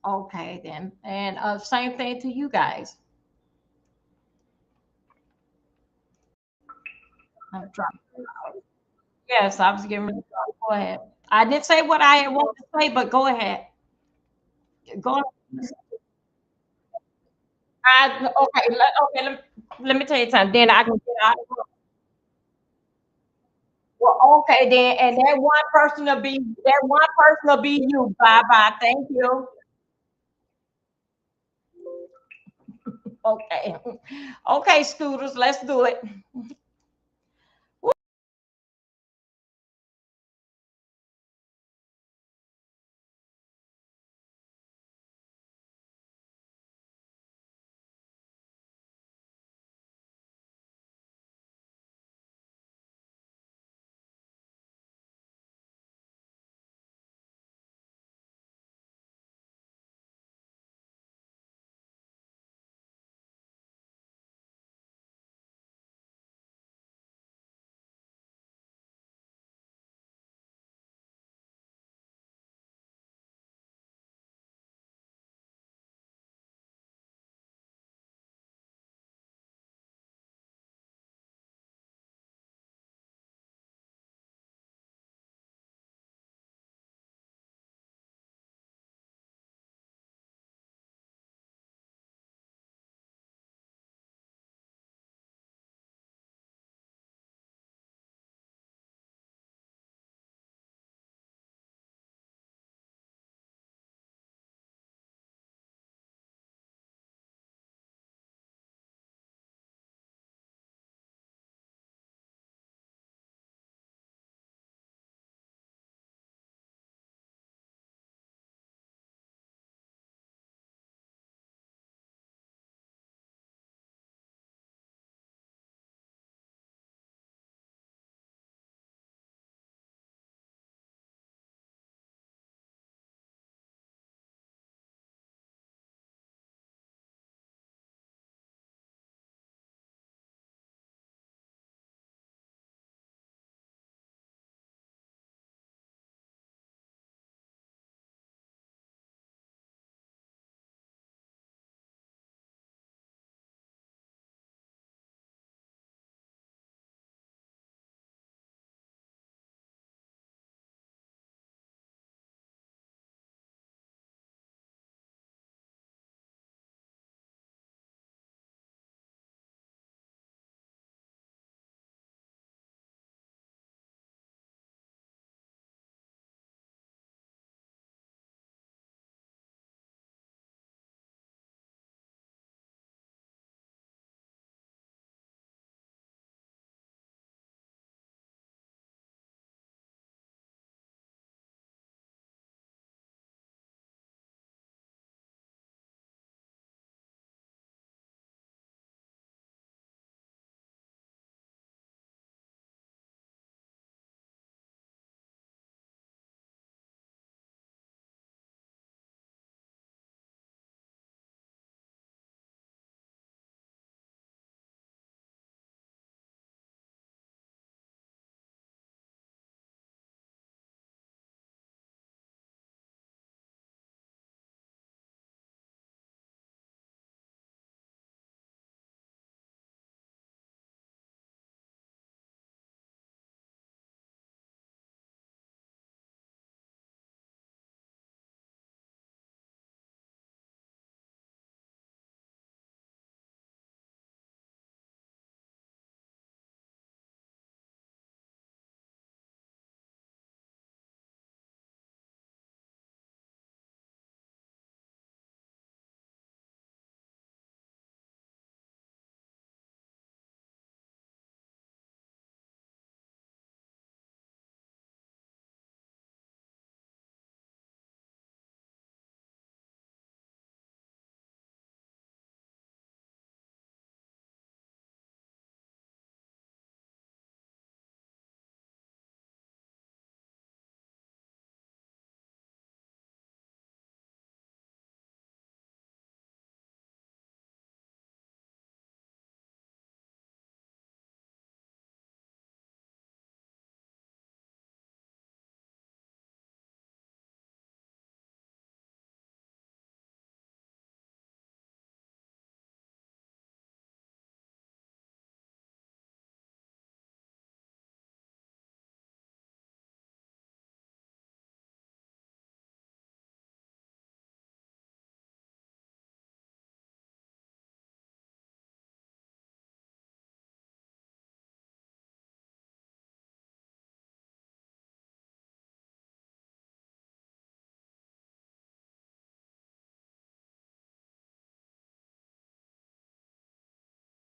Okay then. And same thing to you guys. I'm trying. Yes, I was getting ready to go ahead. I didn't say what I wanted to say, but go ahead. Go ahead. Let me tell you something. Then I can get out of here. Well, okay, then, and that one person will be you. Bye bye. Thank you. Okay. Okay, scooters, let's do it.